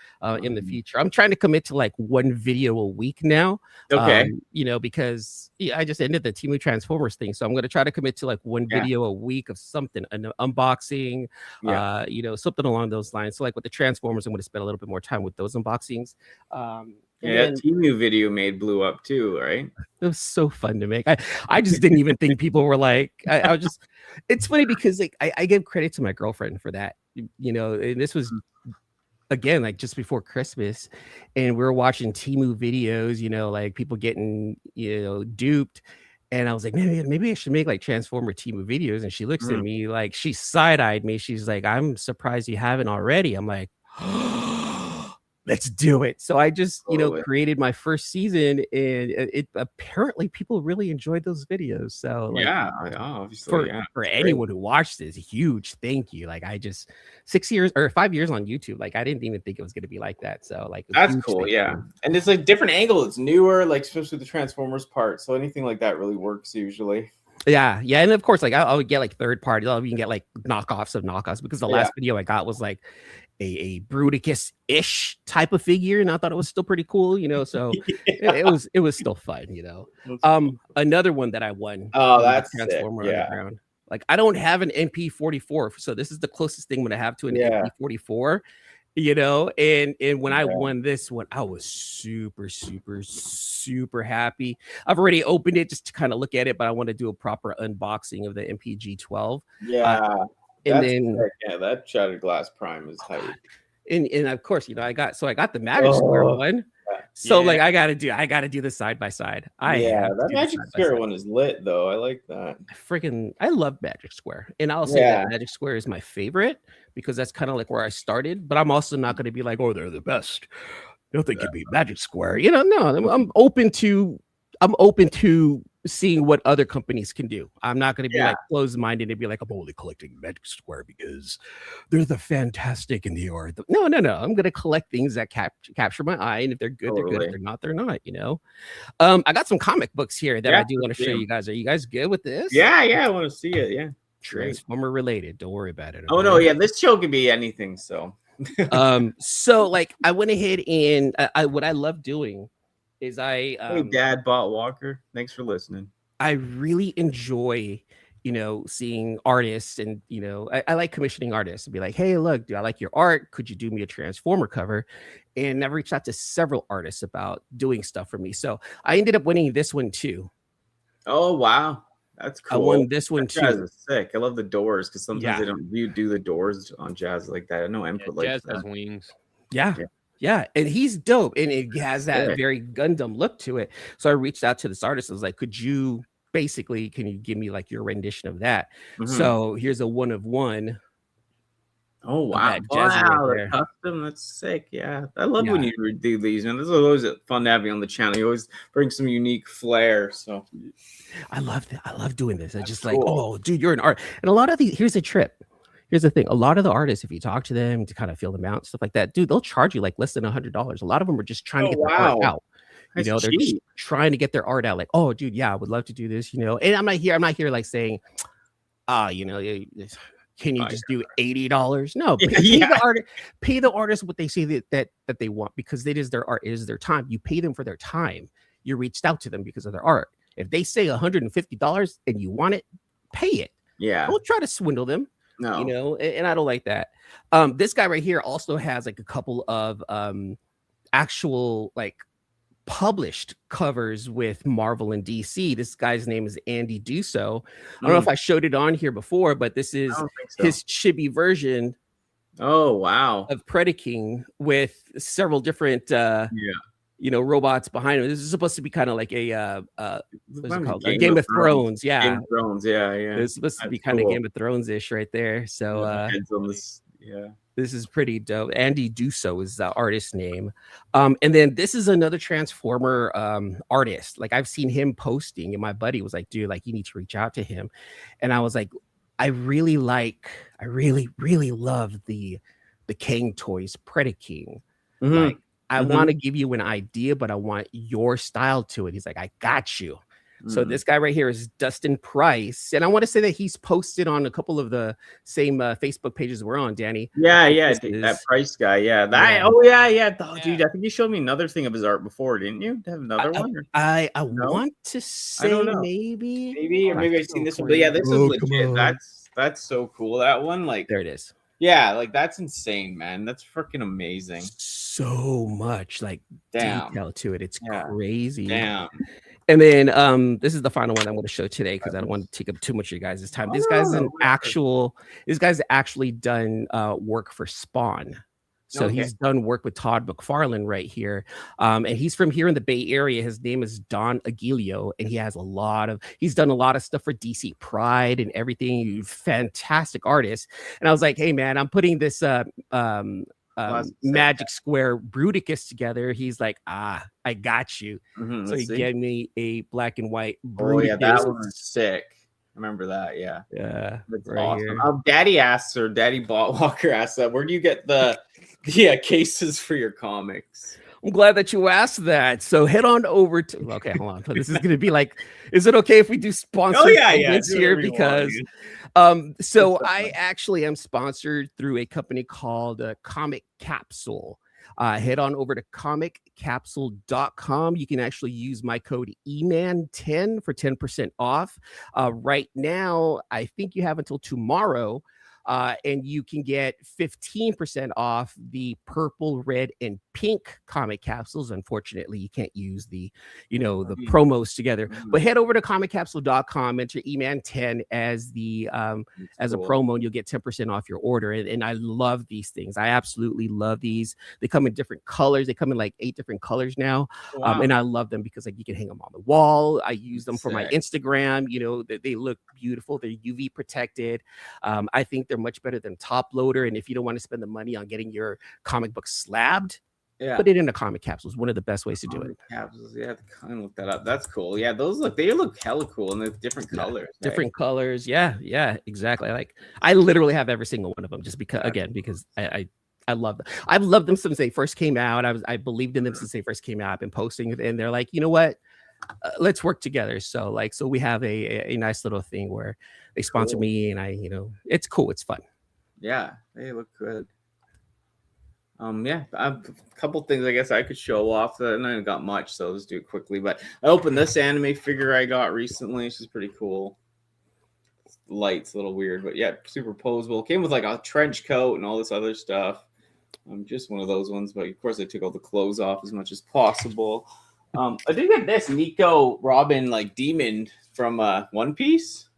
in the future. I'm trying to commit to like one video a week now. Okay. Because I just ended the Temu Transformers thing. So I'm going to try to commit to like one video a week of something, an unboxing, something along those lines. So like with the Transformers, I'm going to spend a little bit more time with those unboxings. That Temu video blew up too, right? It was so fun to make. I just didn't even think people were like, I was just, it's funny because like I give credit to my girlfriend for that, and this was again, like just before Christmas, and we were watching Temu videos, like people getting, duped. And I was like, maybe I should make like Transformer Temu videos. And she looks at me like, she side-eyed me. She's like, I'm surprised you haven't already. I'm like, let's do it. So I just, created my first season, and it apparently people really enjoyed those videos. So like, obviously, for anyone who watched this, huge thank you. Like I just 5 years on YouTube. Like I didn't even think it was going to be like that. So like that's cool. Yeah. And it's like different angle. It's newer, like especially the Transformers part. So anything like that really works usually. Yeah. And of course, like I would get like third party. You can get like knockoffs of knockoffs, because the last video I got was like a Bruticus-ish type of figure, and I thought it was still pretty cool, so it was still fun, Another one that I won. Oh, that's Transformer Underground. Like I don't have an NP44, so this is the closest thing I'm gonna have to an NP44, and when I won this one, I was super, super, super happy. I've already opened it just to kind of look at it, but I want to do a proper unboxing of the MPG-12. That Shattered Glass Prime is hype. And of course, I got the Magic Square one. So like I gotta do the side by side. That Magic Square one is lit though. I like that. I love Magic Square. And I'll say that Magic Square is my favorite because that's kind of like where I started, but I'm also not gonna be like, oh, they're the best. Nothing can beat Magic Square. No, I'm open to seeing what other companies can do. I'm not going to be like closed-minded and be like, I'm only collecting Magic Square because they're the fantastic and they are the... No. I'm going to collect things that capture my eye, and if they're good, they're good. If they're not, they're not. I got some comic books here that I do want to show you guys. Are you guys good with this? Yeah, I want to see it. Yeah, Transformer related. Don't worry about it. Okay? Oh no, this show could be anything. So, so like I went ahead and what I love doing is hey, Dad bought Walker. Thanks for listening. I really enjoy, seeing artists, and I like commissioning artists and be like, hey, look, do I like your art? Could you do me a Transformer cover? And I've reached out to several artists about doing stuff for me. So I ended up winning this one too. Oh wow, that's cool. I won this one too. Jazz is sick. I love the doors because sometimes they don't do the doors on Jazz like that. I know NPut like Jazz has wings. Yeah, and he's dope, and it has that very Gundam look to it. So I reached out to this artist. I was like, could you basically, can you give me like your rendition of that? Mhm. So here's a 1 of 1. Oh wow! that jazzy right Wow, the there. custom. That's sick. Yeah, I love when Yeah. you do these, man. This is always fun to have you on the channel. You always bring some unique flair. So I love that. I love doing this. I just like, cool. oh, dude, you're an art. And a lot of these, here's the trip. Here's the thing. A lot of the artists, if you talk to them to kind of feel them out, stuff like that, dude, they'll charge you like less than $100. A lot of them are just trying to get their art out. That's They're just cheap. trying to get their art out. Like, oh, dude, yeah, I would love to do this, And I'm not here like saying, can you just do $80? No, pay the artist what they say that they want, because it is their art, it is their time. You pay them for their time. You reached out to them because of their art. If they say $150 and you want it, pay it. Yeah. Don't try to swindle them. No. And I don't like that. This guy right here also has like a couple of actual like published covers with Marvel and DC. This guy's name is Andy Dusso. I don't know if I showed it on here before, but this is his chibi version. Oh wow! Of Predaking with several different robots behind him. This is supposed to be kind of like a what's it called? Game of Thrones. Yeah. Game of Thrones. Yeah. It's supposed to be kind of Game of Thrones-ish right there. So this is pretty dope. Andy Dusso is the artist name. And then this is another Transformer artist. Like I've seen him posting, and my buddy was like, dude, like you need to reach out to him. And I was like, I really love the Kang Toys Predaking. Like I want to give you an idea, but I want your style to it. He's like, I got you. So this guy right here is Dustin Price, and I want to say that he's posted on a couple of the same Facebook pages we're on, Danny. Yeah, that Price guy. Yeah, that. Oh, dude, I think you showed me another thing of his art before, didn't you? Have another one? I want to say maybe, or maybe I've seen this one, but yeah, this is legit. That's so cool. That one, like there it is. Yeah, like that's insane, man. That's freaking amazing. So much like detail to it. It's crazy. Damn. And then this is the final one I'm going to show today because I don't want to take up too much of your guys' time. This guy's actually done work for Spawn. So he's done work with Todd McFarlane right here. And he's from here in the Bay Area. His name is Don Aguilio, and he's done a lot of stuff for DC Pride and everything. Fantastic artist. And I was like, hey man, I'm putting this Magic Square Bruticus together. He's like, I got you. So he gave me a black and white Bruticus. Oh yeah, that one was sick. I remember that. Yeah, that's right awesome. Daddy Botwalker asks that. Where do you get the cases for your comics? I'm glad that you asked that. So head on over to. Okay, hold on. This is gonna be like. Is it okay if we do sponsored segments here? Because, so I actually am sponsored through a company called Comic Capsule. Head on over to comiccapsule.com. You can actually use my code EMAN10 for 10% off. Right now, I think you have until tomorrow. And you can get 15% off the purple, red, and pink comic capsules. Unfortunately, you can't use the promos together. But head over to comiccapsule.com, enter EMAN10 as the as a promo, and you'll get 10% off your order. And I love these things. I absolutely love these. They come in different colors. They come in like 8 different colors now. And I love them because like you can hang them on the wall. I use them for my Instagram. They look beautiful. They're UV protected. I think they're much better than top loader. And if you don't want to spend the money on getting your comic book slabbed, put it in a comic capsule. Is one of the best ways to do it. Capsules, yeah, kind of look that up. That's cool. Yeah, they look hella cool, and they're different colors. Different colors. Yeah, exactly. I literally have every single one of them just because I love them. I've loved them since they first came out. I believed in them since they first came out. I've been posting, and they're like, you know what? Let's work together. So we have a nice little thing where they sponsor me, and it's cool. It's fun. Yeah, they look good. I have a couple things I guess I could show off. I haven't got much, so let's do it quickly. But I opened this anime figure I got recently. She's pretty cool. Light's a little weird, but yeah, super posable. Came with like a trench coat and all this other stuff. Just one of those ones, but of course I took all the clothes off as much as possible. I did get this Nico Robin like demon from One Piece.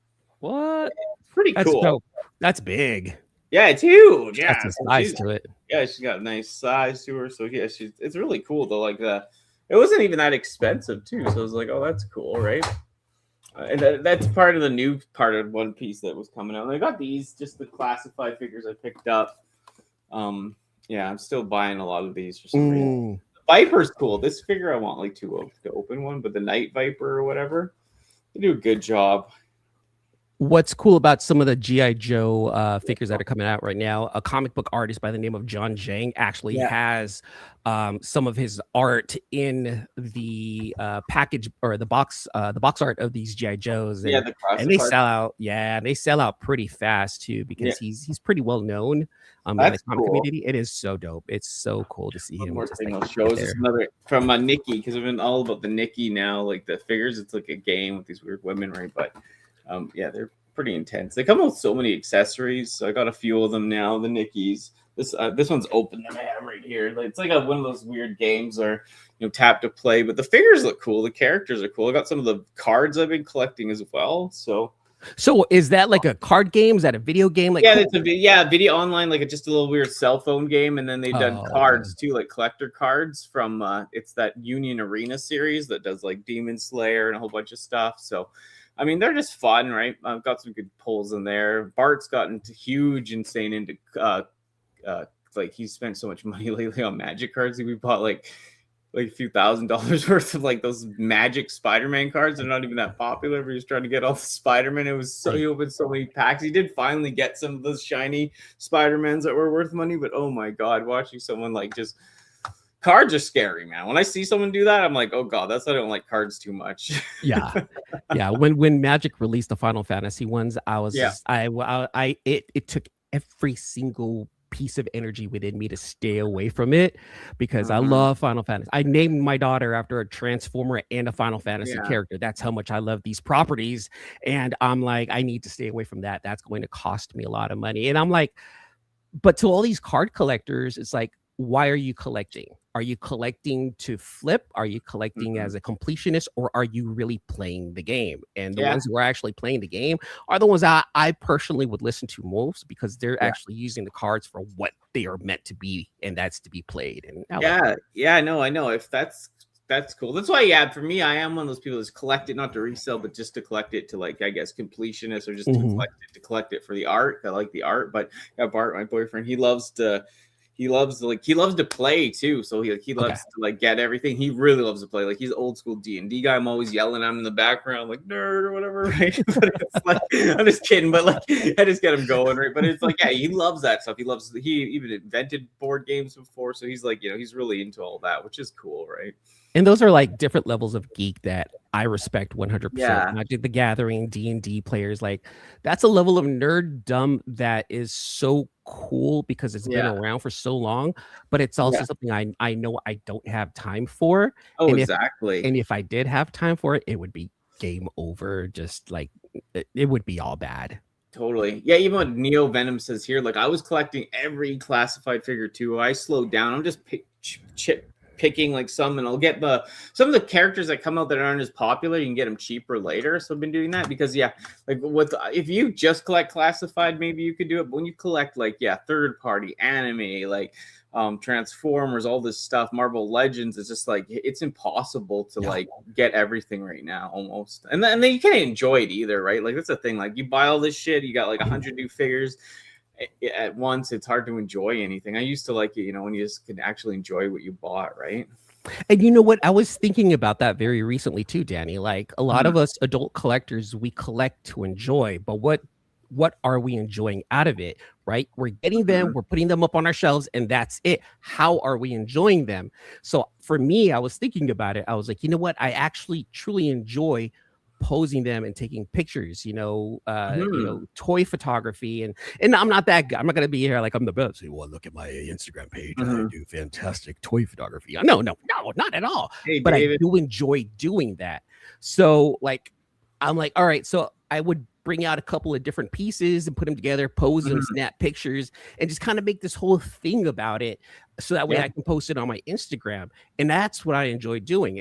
What? Pretty cool. Dope. That's big. Yeah, it's huge. Yeah, that's a size to it. Yeah, she's got a nice size to her. So yeah, it's really cool though. Like it wasn't even that expensive too. So I was like, oh, that's cool, right? And that's part of the new part of One Piece that was coming out. And I got these, just the classified figures I picked up. Yeah, I'm still buying a lot of these for some reason. Viper's cool. This figure I want like to open one, but the Night Viper or whatever, they do a good job. What's cool about some of the G.I. Joe figures that are coming out right now, a comic book artist by the name of John Jang actually has some of his art in the package or the box art of these G.I. Joes. And they sell out. Yeah, they sell out pretty fast too, because he's pretty well known in the comic community. It is so dope. It's so cool to see him. More thing I'll show is another from Nikki, because I've been all about the Nikki now. Like the figures, it's like a game with these weird women, right? But yeah, they're pretty intense. They come with so many accessories. So I got a few of them now. The Nickies. This one's open that I have right here. It's like one of those weird games, or tap to play. But the figures look cool. The characters are cool. I got some of the cards I've been collecting as well. So is that like a card game? Is that a video game? Like it's a video online, like just a little weird cell phone game. And then they've done cards too, like collector cards from it's that Union Arena series that does like Demon Slayer and a whole bunch of stuff. So I mean, they're just fun, right? I've got some good pulls in there. Bart's gotten insane into like he's spent so much money lately on Magic cards. We bought like a few $1,000s worth of like those Magic Spider-Man cards. They're not even that popular, but he's trying to get all the Spider-Man. He opened so many packs. He did finally get some of those shiny Spider-Mans that were worth money, but oh my God, watching someone like just... Cards are scary, man. When I see someone do that, I'm like, oh God, I don't like cards too much. Yeah. When Magic released the Final Fantasy ones, I was it took every single piece of energy within me to stay away from it, because I love Final Fantasy. I named my daughter after a Transformer and a Final Fantasy character. That's how much I love these properties. And I'm like, I need to stay away from that. That's going to cost me a lot of money. And I'm like, but to all these card collectors, it's like, why are you collecting? Are you collecting to flip? Are you collecting as a completionist, or are you really playing the game? And the ones who are actually playing the game are the ones I personally would listen to most, because they're actually using the cards for what they are meant to be, and that's to be played. And I know. If that's cool. That's why, for me, I am one of those people that's collect it not to resell, but just to collect it to, like, I guess, completionist, or just to collect it for the art. I like the art, but Bart, my boyfriend, he loves to play too. So he loves to like get everything. He really loves to play. Like he's old school D&D guy. I'm always yelling at him in the background, like nerd or whatever, right? But it's like, I'm just kidding, but like I just get him going, right? But it's like, he loves that stuff. He even invented board games before. So he's like, he's really into all that, which is cool, right? And those are like different levels of geek that I respect 100%. Yeah. Magic the Gathering, D&D players, like that's a level of nerddom that is so cool, because it's been around for so long, but it's also something I know I don't have time for. Oh, exactly. If I did have time for it, it would be game over. Just like it would be all bad. Totally. Yeah, even what Neo Venom says here, like I was collecting every classified figure too. I slowed down. I'm just picking like some, and I'll get some of the characters that come out that aren't as popular. You can get them cheaper later. So I've been doing that because like if you just collect classified, maybe you could do it. But when you collect like third party anime, like Transformers, all this stuff, Marvel Legends, it's just like it's impossible to like get everything right now almost. And then you can't enjoy it either, right? Like that's the thing. Like you buy all this shit, you got like 100 new figures at once. It's hard to enjoy anything. I used to like it, when you just could actually enjoy what you bought, right? And you know what? I was thinking about that very recently too, Danny. Like a lot of us adult collectors, we collect to enjoy, but what are we enjoying out of it, right? We're getting them, we're putting them up on our shelves, and that's it. How are we enjoying them? So for me, I was thinking about it. I was like, you know what? I actually truly enjoy posing them and taking pictures, toy photography, and I'm not that guy. I'm not gonna be here like I'm the best. Say, well, look at my Instagram page. I do fantastic toy photography. No, not at all. Hey, but David. I do enjoy doing that. So like, I'm like, all right. So I would bring out a couple of different pieces and put them together, pose them, snap pictures, and just kind of make this whole thing about it. So that way I can post it on my Instagram. And that's what I enjoy doing.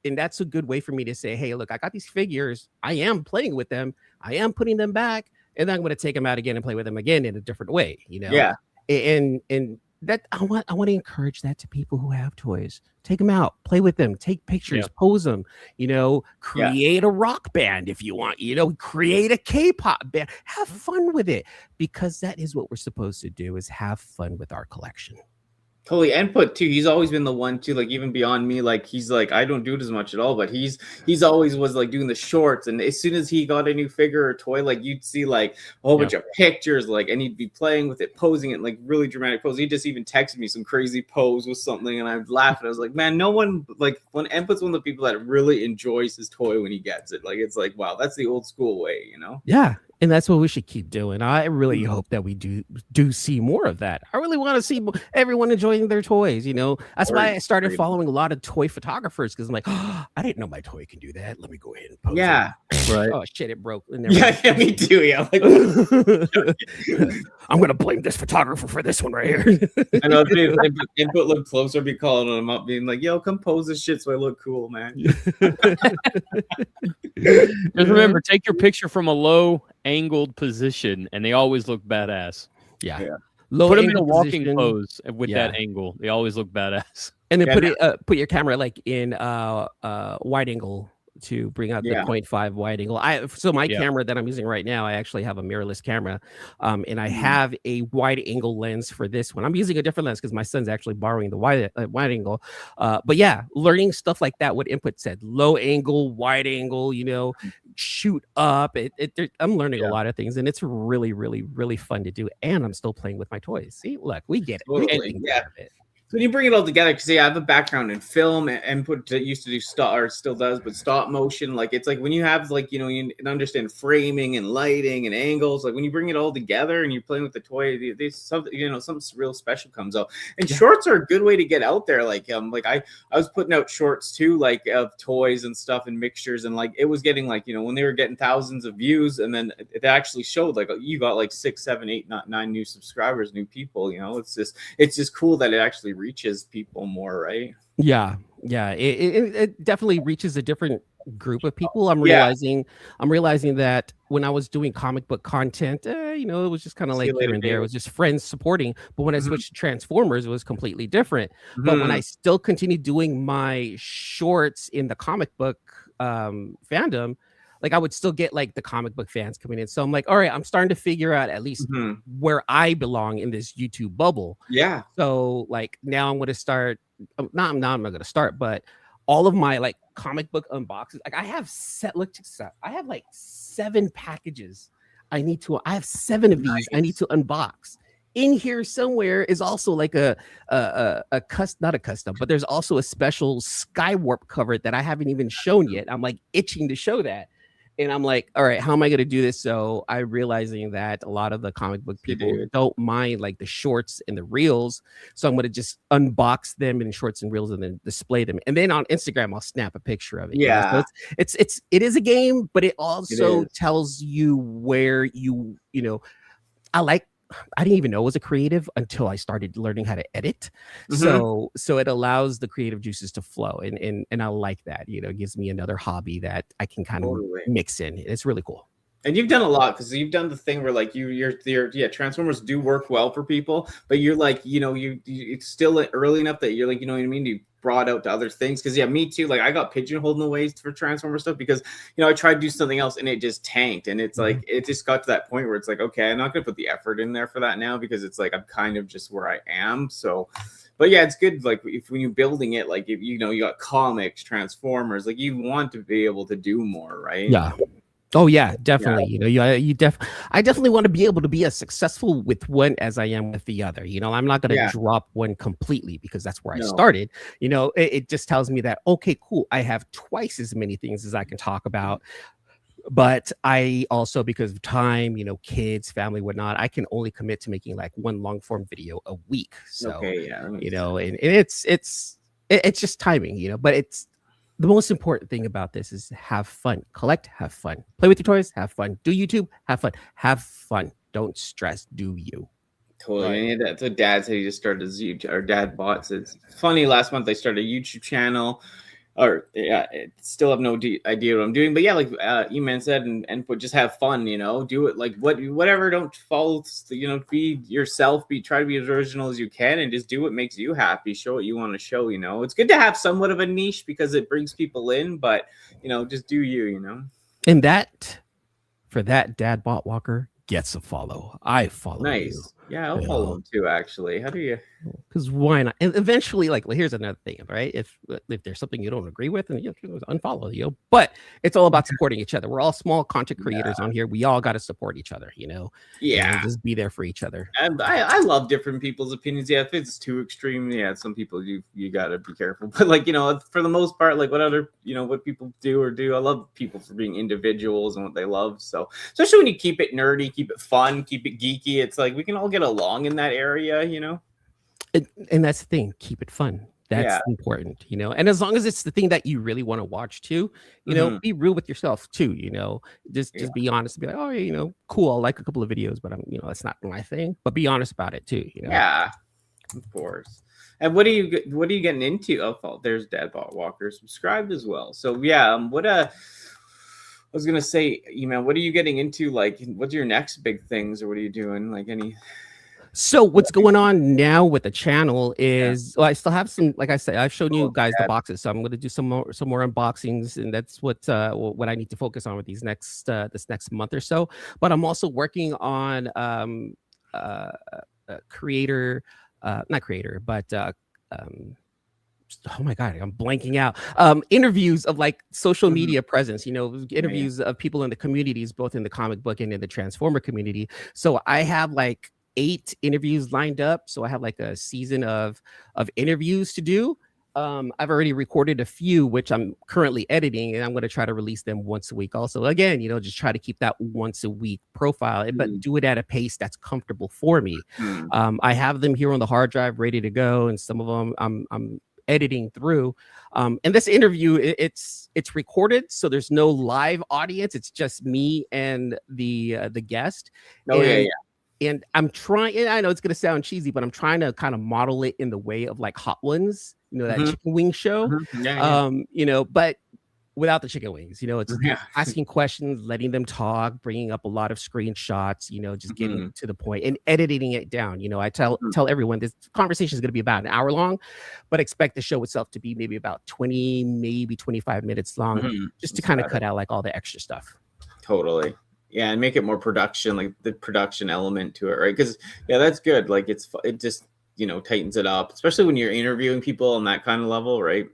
And that's a good way for me to say, hey, look, I got these figures. I am playing with them. I am putting them back. And then I'm going to take them out again and play with them again in a different way, Yeah. And that I want to encourage that to people who have toys. Take them out, play with them, take pictures, pose them, create a rock band if you want, create a K-pop band, have fun with it, because that is what we're supposed to do, is have fun with our collection. Totally. NPut too. He's always been the one too, like even beyond me, like he's like, I don't do it as much at all, but he's always was like doing the shorts. And as soon as he got a new figure or toy, like you'd see like a whole bunch of pictures, like, and he'd be playing with it, posing it, like really dramatic pose. He just even texted me some crazy pose with something, and I'd laugh, and I was like, man, no one, like, when NPut's one of the people that really enjoys his toy when he gets it. Like, it's like, wow, that's the old school way, Yeah. And that's what we should keep doing. I really hope that we do see more of that. I really want to see everyone enjoying their toys. That's why I started following a lot of toy photographers, because I'm like, oh, I didn't know my toy can do that. Let me go ahead and post it. Right. Oh shit, it broke. Yeah, me too. Yeah, like, I'm gonna blame this photographer for this one right here. I know. If NPut looked closer, I'd be calling him up, being like, "Yo, come pose this shit so I look cool, man." Just remember, take your picture from a low angled position, and they always look badass. Yeah. Put them in a walking pose with that angle. They always look badass. And then put your camera like in wide angle to bring out the 0.5 wide angle. So my camera that I'm using right now, I actually have a mirrorless camera, and I have a wide angle lens for this one. I'm using a different lens because my son's actually borrowing the wide angle. But yeah, learning stuff like that. What NPut said: low angle, wide angle. Shoot up. I'm learning a lot of things, and it's really, really, really fun to do. And I'm still playing with my toys. See, look, we get it. Totally. So when you bring it all together, because I have a background in film, and NPut used to do still does, but stop motion. Like, it's like when you have like you understand framing and lighting and angles. Like when you bring it all together and you're playing with the toy, there's something something real special comes out. And shorts are a good way to get out there. Like I was putting out shorts too, like of toys and stuff and mixtures, and like it was getting like when they were getting thousands of views, and then it actually showed like you got like 6, 7, 8, 9 new subscribers, new people. It's just cool that it actually reaches people more, right? It definitely reaches a different group of people. I'm realizing that when I was doing comic book content, it was just kind of like here and there. It was just friends supporting. But when I switched to Transformers, it was completely different. But when I still continued doing my shorts in the comic book fandom, like I would still get like the comic book fans coming in. So I'm like, all right, I'm starting to figure out at least where I belong in this YouTube bubble. Yeah. So like now I'm going to start. I'm not going to start, but all of my like comic book unboxes, like I have I have like 7 packages. I have 7 of these I need to unbox. In here somewhere is also like not a custom, but there's also a special Skywarp cover that I haven't even shown yet. I'm like itching to show that. And I'm like, all right, how am I going to do this? So I'm realizing that a lot of the comic book people don't mind like the shorts and the reels. So I'm going to just unbox them in shorts and reels and then display them. And then on Instagram, I'll snap a picture of it. Yeah. So it is a game, but it also tells you where I didn't even know it was a creative until I started learning how to edit. So it allows the creative juices to flow, and I like that. It gives me another hobby that I can kind of mix in. It's really cool. And you've done a lot, because you've done the thing where like your Transformers do work well for people, but you're like it's still early enough that you're like what I mean, you brought out to other things. Because me too, like I got pigeonholed in the ways for Transformer stuff because I tried to do something else and it just tanked, and it's like it just got to that point where it's like, okay, I'm not gonna put the effort in there for that now, because it's like I'm kind of just where I am. So but yeah, it's good. Like when you're building it, like if you got comics, Transformers, like you want to be able to do more, right? Yeah. Oh yeah, definitely. I definitely want to be able to be as successful with one as I am with the other. I'm not going to drop one completely, because that's where I started. It just tells me that, okay, cool, I have twice as many things as I can talk about. But I also, because of time, kids, family, whatnot, I can only commit to making like one long form video a week. So, and it's just timing, but it's, the most important thing about this is have fun, collect, have fun, play with your toys, have fun, do YouTube, have fun. Don't stress, do you. Totally. And that's what Dad said. He just started his YouTube, or Dad bought. It's funny. Last month I started a YouTube channel, or yeah, still have no idea what I'm doing. But yeah, like E-Man said, and NPut, just have fun, do it like whatever. Don't follow, be yourself. Try to be as original as you can, and just do what makes you happy. Show what you want to show. It's good to have somewhat of a niche because it brings people in, but just do you. And that, for that, Dad Bot Walker gets a follow. I follow you. Nice. Yeah, I'll follow him too, actually. How do you? Because why not? And eventually, like, here's another thing, right? If there's something you don't agree with, and you can unfollow, but it's all about supporting each other. We're all small content creators on here. We all got to support each other, Yeah. And just be there for each other. And I love different people's opinions. Yeah, if it's too extreme, some people you gotta be careful. But like, for the most part, like what people do, I love people for being individuals and what they love. So especially when you keep it nerdy, keep it fun, keep it geeky, it's like we can all get along in that area, And that's the thing, keep it fun. That's important, and as long as it's the thing that you really want to watch too, be real with yourself too, just be honest and be like, oh yeah, cool, I'll like a couple of videos, but I'm, that's not my thing, but be honest about it too, Yeah, of course. And what are you getting into? Oh, there's Dad Bot Walker subscribed as well. So yeah, I was gonna say, man, what are you getting into? Like, what's your next big things, or what are you doing? Like any? So what's going on now with the channel is, well, I still have some, like I said, I've shown you guys the boxes, so I'm going to do some more unboxings, and that's what I need to focus on with these this next month or so. But I'm also working on creator, not creator, but oh my god, I'm blanking out. Interviews of like social media presence, interviews of people in the communities, both in the comic book and in the Transformer community. So I have like 8 interviews lined up. So I have like a season of interviews to do. I've already recorded a few, which I'm currently editing, and I'm going to try to release them once a week. Also, again, just try to keep that once a week profile, but do it at a pace that's comfortable for me. I have them here on the hard drive ready to go, and some of them I'm editing through. And this interview, it's recorded, so there's no live audience. It's just me and the guest. And I'm trying, and I know it's going to sound cheesy, but I'm trying to kind of model it in the way of like Hot Ones, that chicken wing show, but without the chicken wings, it's asking questions, letting them talk, bringing up a lot of screenshots, just getting to the point and editing it down. I tell everyone this conversation is going to be about an hour long, but expect the show itself to be maybe about 20, maybe 25 minutes long, just to kind of cut out like all the extra stuff. Totally. Yeah, and make it more production, like the production element to it, right? Because that's good. Like it just tightens it up, especially when you're interviewing people on that kind of level, right?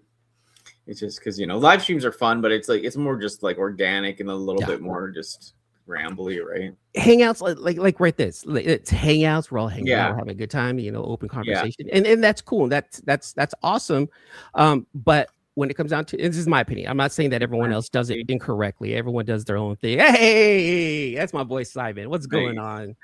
It's just because live streams are fun, but it's more just like organic and a little bit more just rambly, right? Hangouts like right this, it's hangouts. We're all hanging out, we're having a good time, open conversation, and that's cool. That's awesome. But when it comes down to, this is my opinion, I'm not saying that everyone else does it incorrectly. Everyone does their own thing. Hey, that's my boy Simon. What's going on?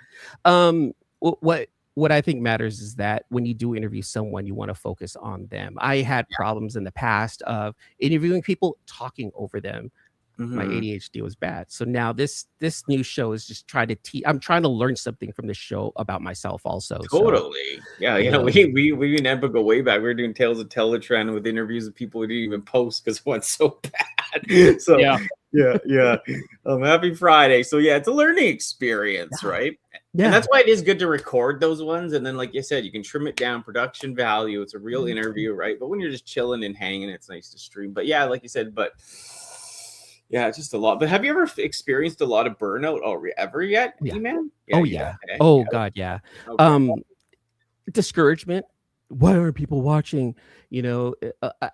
What I think matters is that when you do interview someone, you want to focus on them. I had problems in the past of interviewing people, talking over them. My ADHD was bad. So now this new show is just trying to I'm trying to learn something from this show about myself also. Totally. So, yeah. We and NPut go way back. We were doing Tales of Teletran with interviews of people we didn't even post because it went so bad. So yeah. Happy Friday. So yeah, it's a learning experience, right? Yeah. And that's why it is good to record those ones. And then, like you said, you can trim it down, production value. It's a real interview, right? But when you're just chilling and hanging, it's nice to stream. But yeah, like you said, yeah, just a lot. But have you ever experienced a lot of burnout ever yet, man? God, yeah. Okay. Discouragement. Why aren't people watching?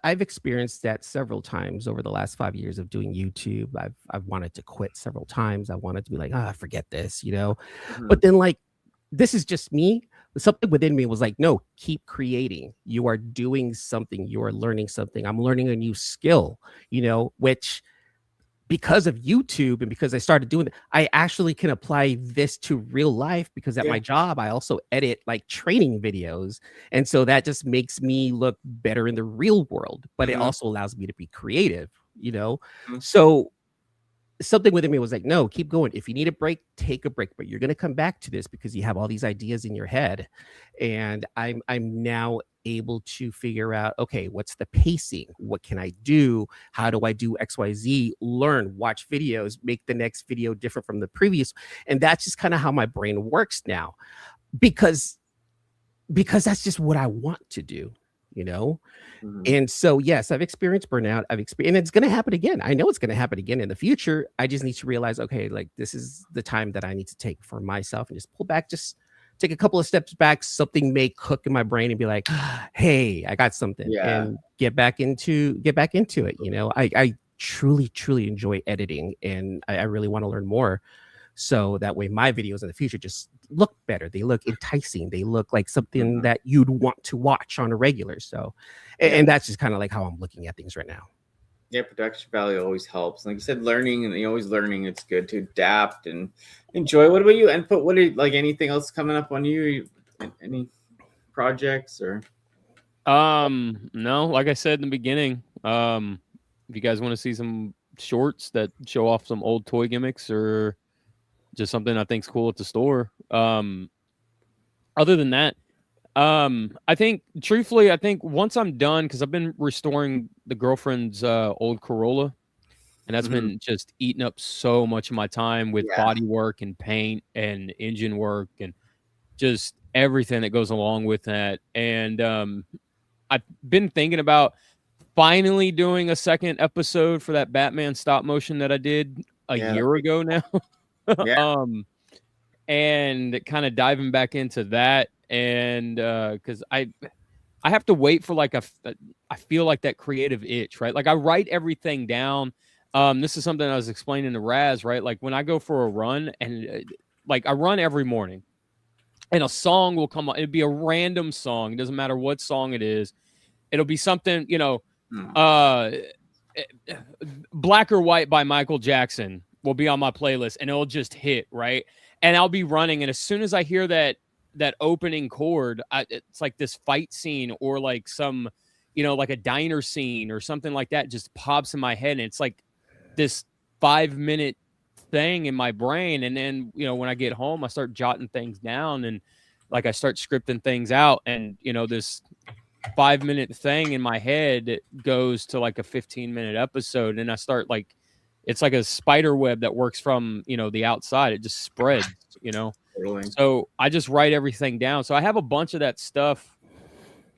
I've experienced that several times over the last 5 years of doing YouTube. I've wanted to quit several times. I wanted to be like, forget this, But then like, this is just me. Something within me was like, no, keep creating. You are doing something. You are learning something. I'm learning a new skill, which, because of YouTube and because I started doing it, I actually can apply this to real life, because at my job, I also edit like training videos. And so that just makes me look better in the real world, but it also allows me to be creative, So something within me was like, no, keep going. If you need a break, take a break, but you're going to come back to this because you have all these ideas in your head. And I'm now able to figure out, okay, what's the pacing? What can I do? How do I do XYZ? Learn, watch videos, make the next video different from the previous. And that's just kind of how my brain works now, because that's just what I want to do, you know? And so, yes, I've experienced burnout. And it's going to happen again. I know it's going to happen again in the future. I just need to realize, okay, like this is the time that I need to take for myself and just pull back, just take a couple of steps back. Something may cook in my brain and be like, hey, I got something, and get back into it. You know, I truly, truly enjoy editing, and I really want to learn more. So that way my videos in the future just look better. They look enticing. They look like something that you'd want to watch on a regular. So, and that's just kind of like how I'm looking at things right now. Yeah, production value always helps. Like you said, learning, and you're always learning. It's good to adapt and enjoy. What about you, NPut? What are like anything else coming up on you? Any projects or? No, like I said in the beginning, if you guys want to see some shorts that show off some old toy gimmicks or just something I think's cool at the store. Other than that, I think truthfully, once I'm done, because I've been restoring the girlfriend's old Corolla, and that's been just eating up so much of my time with body work and paint and engine work and just everything that goes along with that. And I've been thinking about finally doing a second episode for that Batman stop motion that I did a year ago now. And kind of diving back into that, and because I have to wait for like I feel like that creative itch, right? Like I write everything down. This is something I was explaining to Raz, right? Like when I go for a run, and like I run every morning, and a song will come on. It'd be a random song. It doesn't matter what song it is. It'll be something, you know, Black or White by Michael Jackson will be on my playlist, and it'll just hit, right? And I'll be running, and as soon as I hear that opening chord, it's like this fight scene or like some, you know, like a diner scene or something like that just pops in my head, and it's like this 5-minute thing in my brain. And then, you know, when I get home, I start jotting things down, and like I start scripting things out, and you know, this 5-minute thing in my head goes to like a 15-minute episode, and I start like, it's like a spider web that works from, you know, the outside. It just spreads, you know. Totally. So I just write everything down. So I have a bunch of that stuff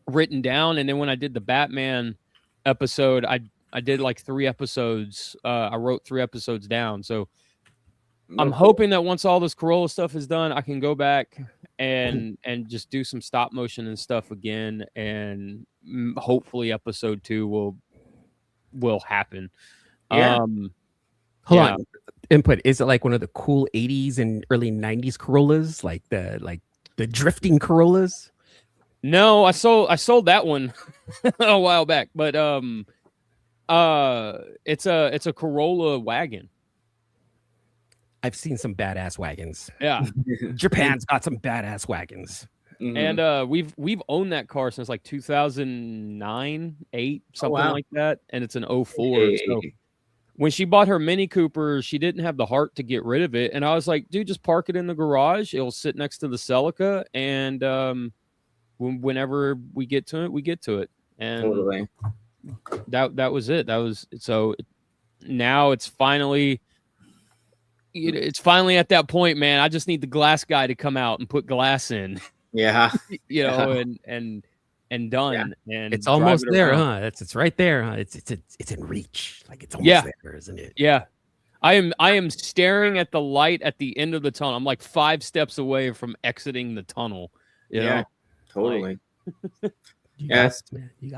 written down. And then when I did the Batman episode, I did like 3 episodes. I wrote 3 episodes down. So I'm hoping that once all this Corolla stuff is done, I can go back and just do some stop motion and stuff again. And hopefully episode 2 will happen. Hold on. NPut, is it like one of the cool 80s and early 90s Corollas, like the drifting Corollas? No, I sold that one a while back, but it's a Corolla wagon. I've seen some badass wagons. Yeah. Japan's got some badass wagons. And we've owned that car since like 2009, 8, something like that, and it's an 04. So when she bought her Mini Cooper, she didn't have the heart to get rid of it. And I was like, dude, just park it in the garage. It'll sit next to the Celica. And whenever we get to it, we get to it. And totally. That was it. That was so now it's finally at that point, man. I just need the glass guy to come out and put glass in. Yeah. You know, and done. Yeah. And it's almost there, huh? It's right there, huh? It's in reach. Like it's almost there, isn't it? Yeah. I am staring at the light at the end of the tunnel. I'm like 5 steps away from exiting the tunnel. You know? Totally. You got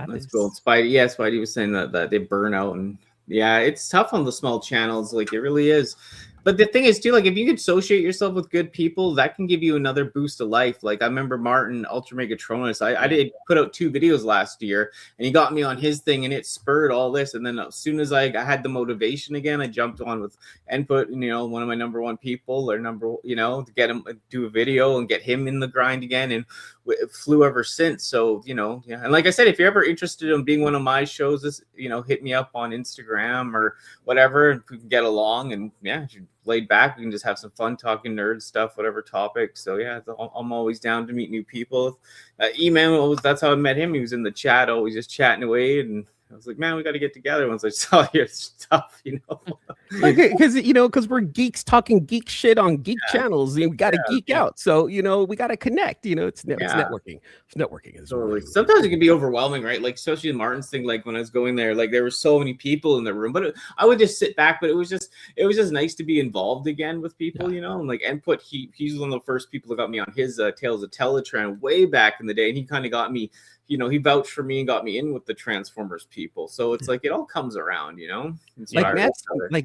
this. Cool. Spidey was saying that they burn out, and it's tough on the small channels. Like it really is. But the thing is, too, like if you can associate yourself with good people, that can give you another boost of life. Like I remember Martin Ultra Megatronus. I did put out 2 videos last year, and he got me on his thing, and it spurred all this. And then as soon as I had the motivation again, I jumped on with NPut, you know, one of my number 1 people, or to get him do a video and get him in the grind again. And flew ever since. So, you know, yeah. And like I said, if you're ever interested in being one of my shows, this, you know, hit me up on Instagram or whatever, and we can get along. And yeah, if you're laid back, we can just have some fun talking nerd stuff, whatever topic. So yeah, I'm always down to meet new people. E-Man, that's how I met him. He was in the chat, always just chatting away, and I was like, man, we got to get together once I saw your stuff, you know. Because we're geeks talking geek shit on geek channels, and we got to geek out. So, you know, we got to connect. You know, it's networking. Networking is totally. Sometimes it can be overwhelming, right? Like, especially the Martin's thing. Like when I was going there, like there were so many people in the room, but I would just sit back. But it was just nice to be involved again with people, you know. And like NPut, he's one of the first people that got me on his Tales of Teletran way back in the day, and he kind of got me. You know, he vouched for me and got me in with the Transformers people. So it's like it all comes around, you know. Like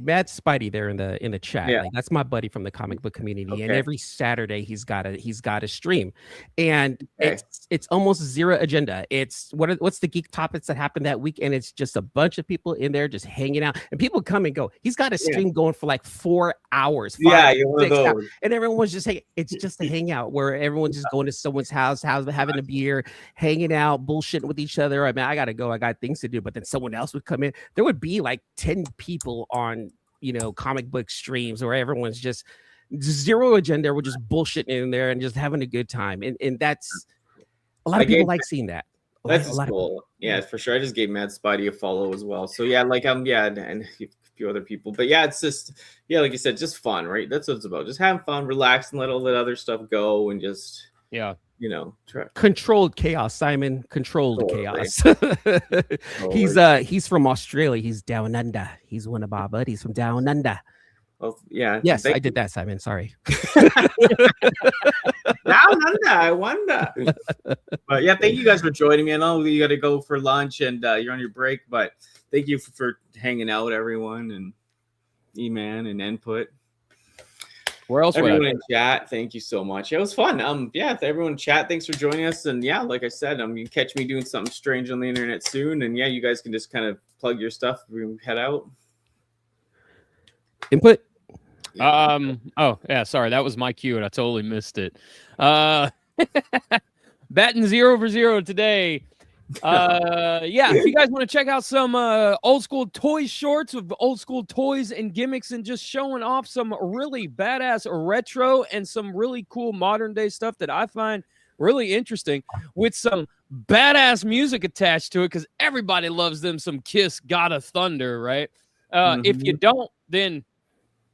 Matt Spidey there in the chat. Yeah. Like, that's my buddy from the comic book community. And every Saturday he's got a stream. And it's almost zero agenda. It's what's the geek topics that happened that week? And it's just a bunch of people in there just hanging out. And people come and go. He's got a stream going for like 4 hours. You're one of those. Hours. And everyone's just it's just a hangout where everyone's just going to someone's house, having a beer, hanging out, bullshitting with each other. I mean, I gotta go, I got things to do, but then someone else would come in. There would be like 10 people on, you know, comic book streams where everyone's just zero agenda. We're just bullshitting in there and just having a good time. And that's a lot of people like seeing that. That's cool. Yeah, for sure. I just gave Mad Spidey a follow as well. So yeah, like and a few other people. But yeah, it's just like you said, just fun, right? That's what it's about. Just having fun, relax, and let all that other stuff go, and just you know, controlled chaos, Simon. Controlled chaos. He's from Australia. He's down under. He's one of our buddies from down under. Well, yeah. Yes, I did that, Simon. Sorry. Down under, I wonder. But yeah, thank you guys for joining me. I know you got to go for lunch and you're on your break, but thank you for hanging out, everyone, and E-Man and NPut. Where else? Everyone in chat, thank you so much. It was fun. Everyone in chat, thanks for joining us. And yeah, like I said, you can catch me doing something strange on the internet soon. And yeah, you guys can just kind of plug your stuff. We head out. NPut. Oh yeah, sorry, that was my cue and I totally missed it. Batting 0 for 0 today. If you guys want to check out some old school toy shorts of old school toys and gimmicks and just showing off some really badass retro and some really cool modern day stuff that I find really interesting with some badass music attached to it, because everybody loves them some Kiss God of Thunder, right? If you don't, then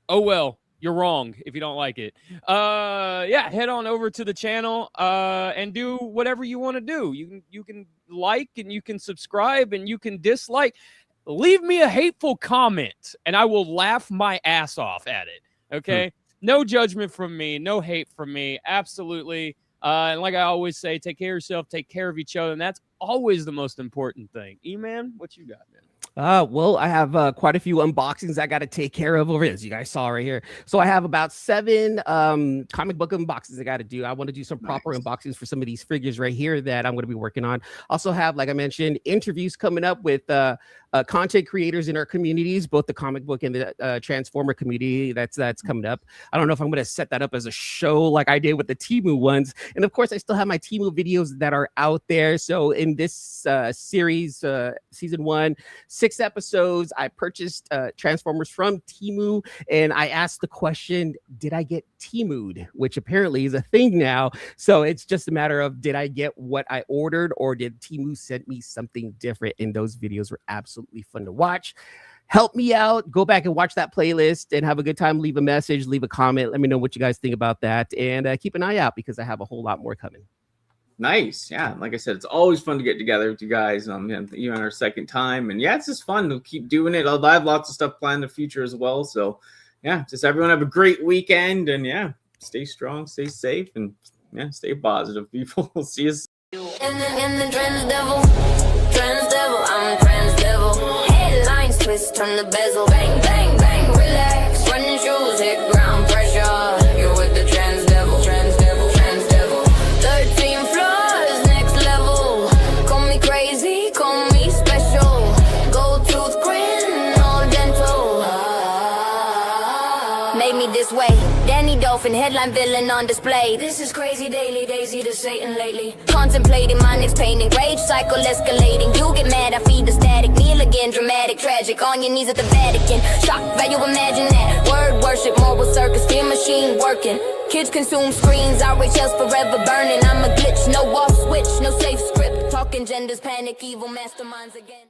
oh well, you're wrong if you don't like it. Head on over to the channel and do whatever you want to do. You can like and you can subscribe and you can dislike. Leave me a hateful comment and I will laugh my ass off at it. Okay? No judgment from me, no hate from me. Absolutely. And like I always say, take care of yourself, take care of each other, and that's always the most important thing. E-Man, what you got, man? Well, I have quite a few unboxings I got to take care of over here, as you guys saw right here. So I have about 7 comic book unboxings I got to do. I want to do some proper unboxings for some of these figures right here that I'm going to be working on. Also have, like I mentioned, interviews coming up with content creators in our communities, both the comic book and the Transformer community. That's coming up. I don't know if I'm going to set that up as a show like I did with the Temu ones. And of course, I still have my Temu videos that are out there. So in this series, season 1, 6 episodes, I purchased Transformers from Temu, and I asked the question, did I get Temu'd? Which apparently is a thing now. So it's just a matter of, did I get what I ordered, or did Temu send me something different? And those videos were absolutely fun to watch. Help me out. Go back and watch that playlist and have a good time. Leave a message, leave a comment. Let me know what you guys think about that. And keep an eye out because I have a whole lot more coming. Nice. Yeah. Like I said, it's always fun to get together with you guys. Even on our second time. And yeah, it's just fun to keep doing it. I have lots of stuff planned in the future as well. So yeah, just everyone have a great weekend. And yeah, stay strong, stay safe, and yeah, stay positive, people. We'll see you soon. In the trans devil, I'm trans devil. Headlines twist, turn the bezel, bang, bang, bang, relax. Running shoes, hit ground pressure. You're with the trans devil, trans devil, trans devil. 13 floors, next level. Call me crazy, call me special. Gold tooth grin, all dental. Made me this way, Danni Dolphin. Dolphin, headline villain on display. This is crazy daily, daisy to Satan lately. Contemplating my next painting, rage cycle escalating. You get mad, I feed the static, kneel again, dramatic, tragic. On your knees at the Vatican, shock value, imagine that. Word worship, moral circus, fear machine working. Kids consume screens, RHL's forever burning. I'm a glitch, no off switch, no safe script. Talking genders, panic, evil masterminds again.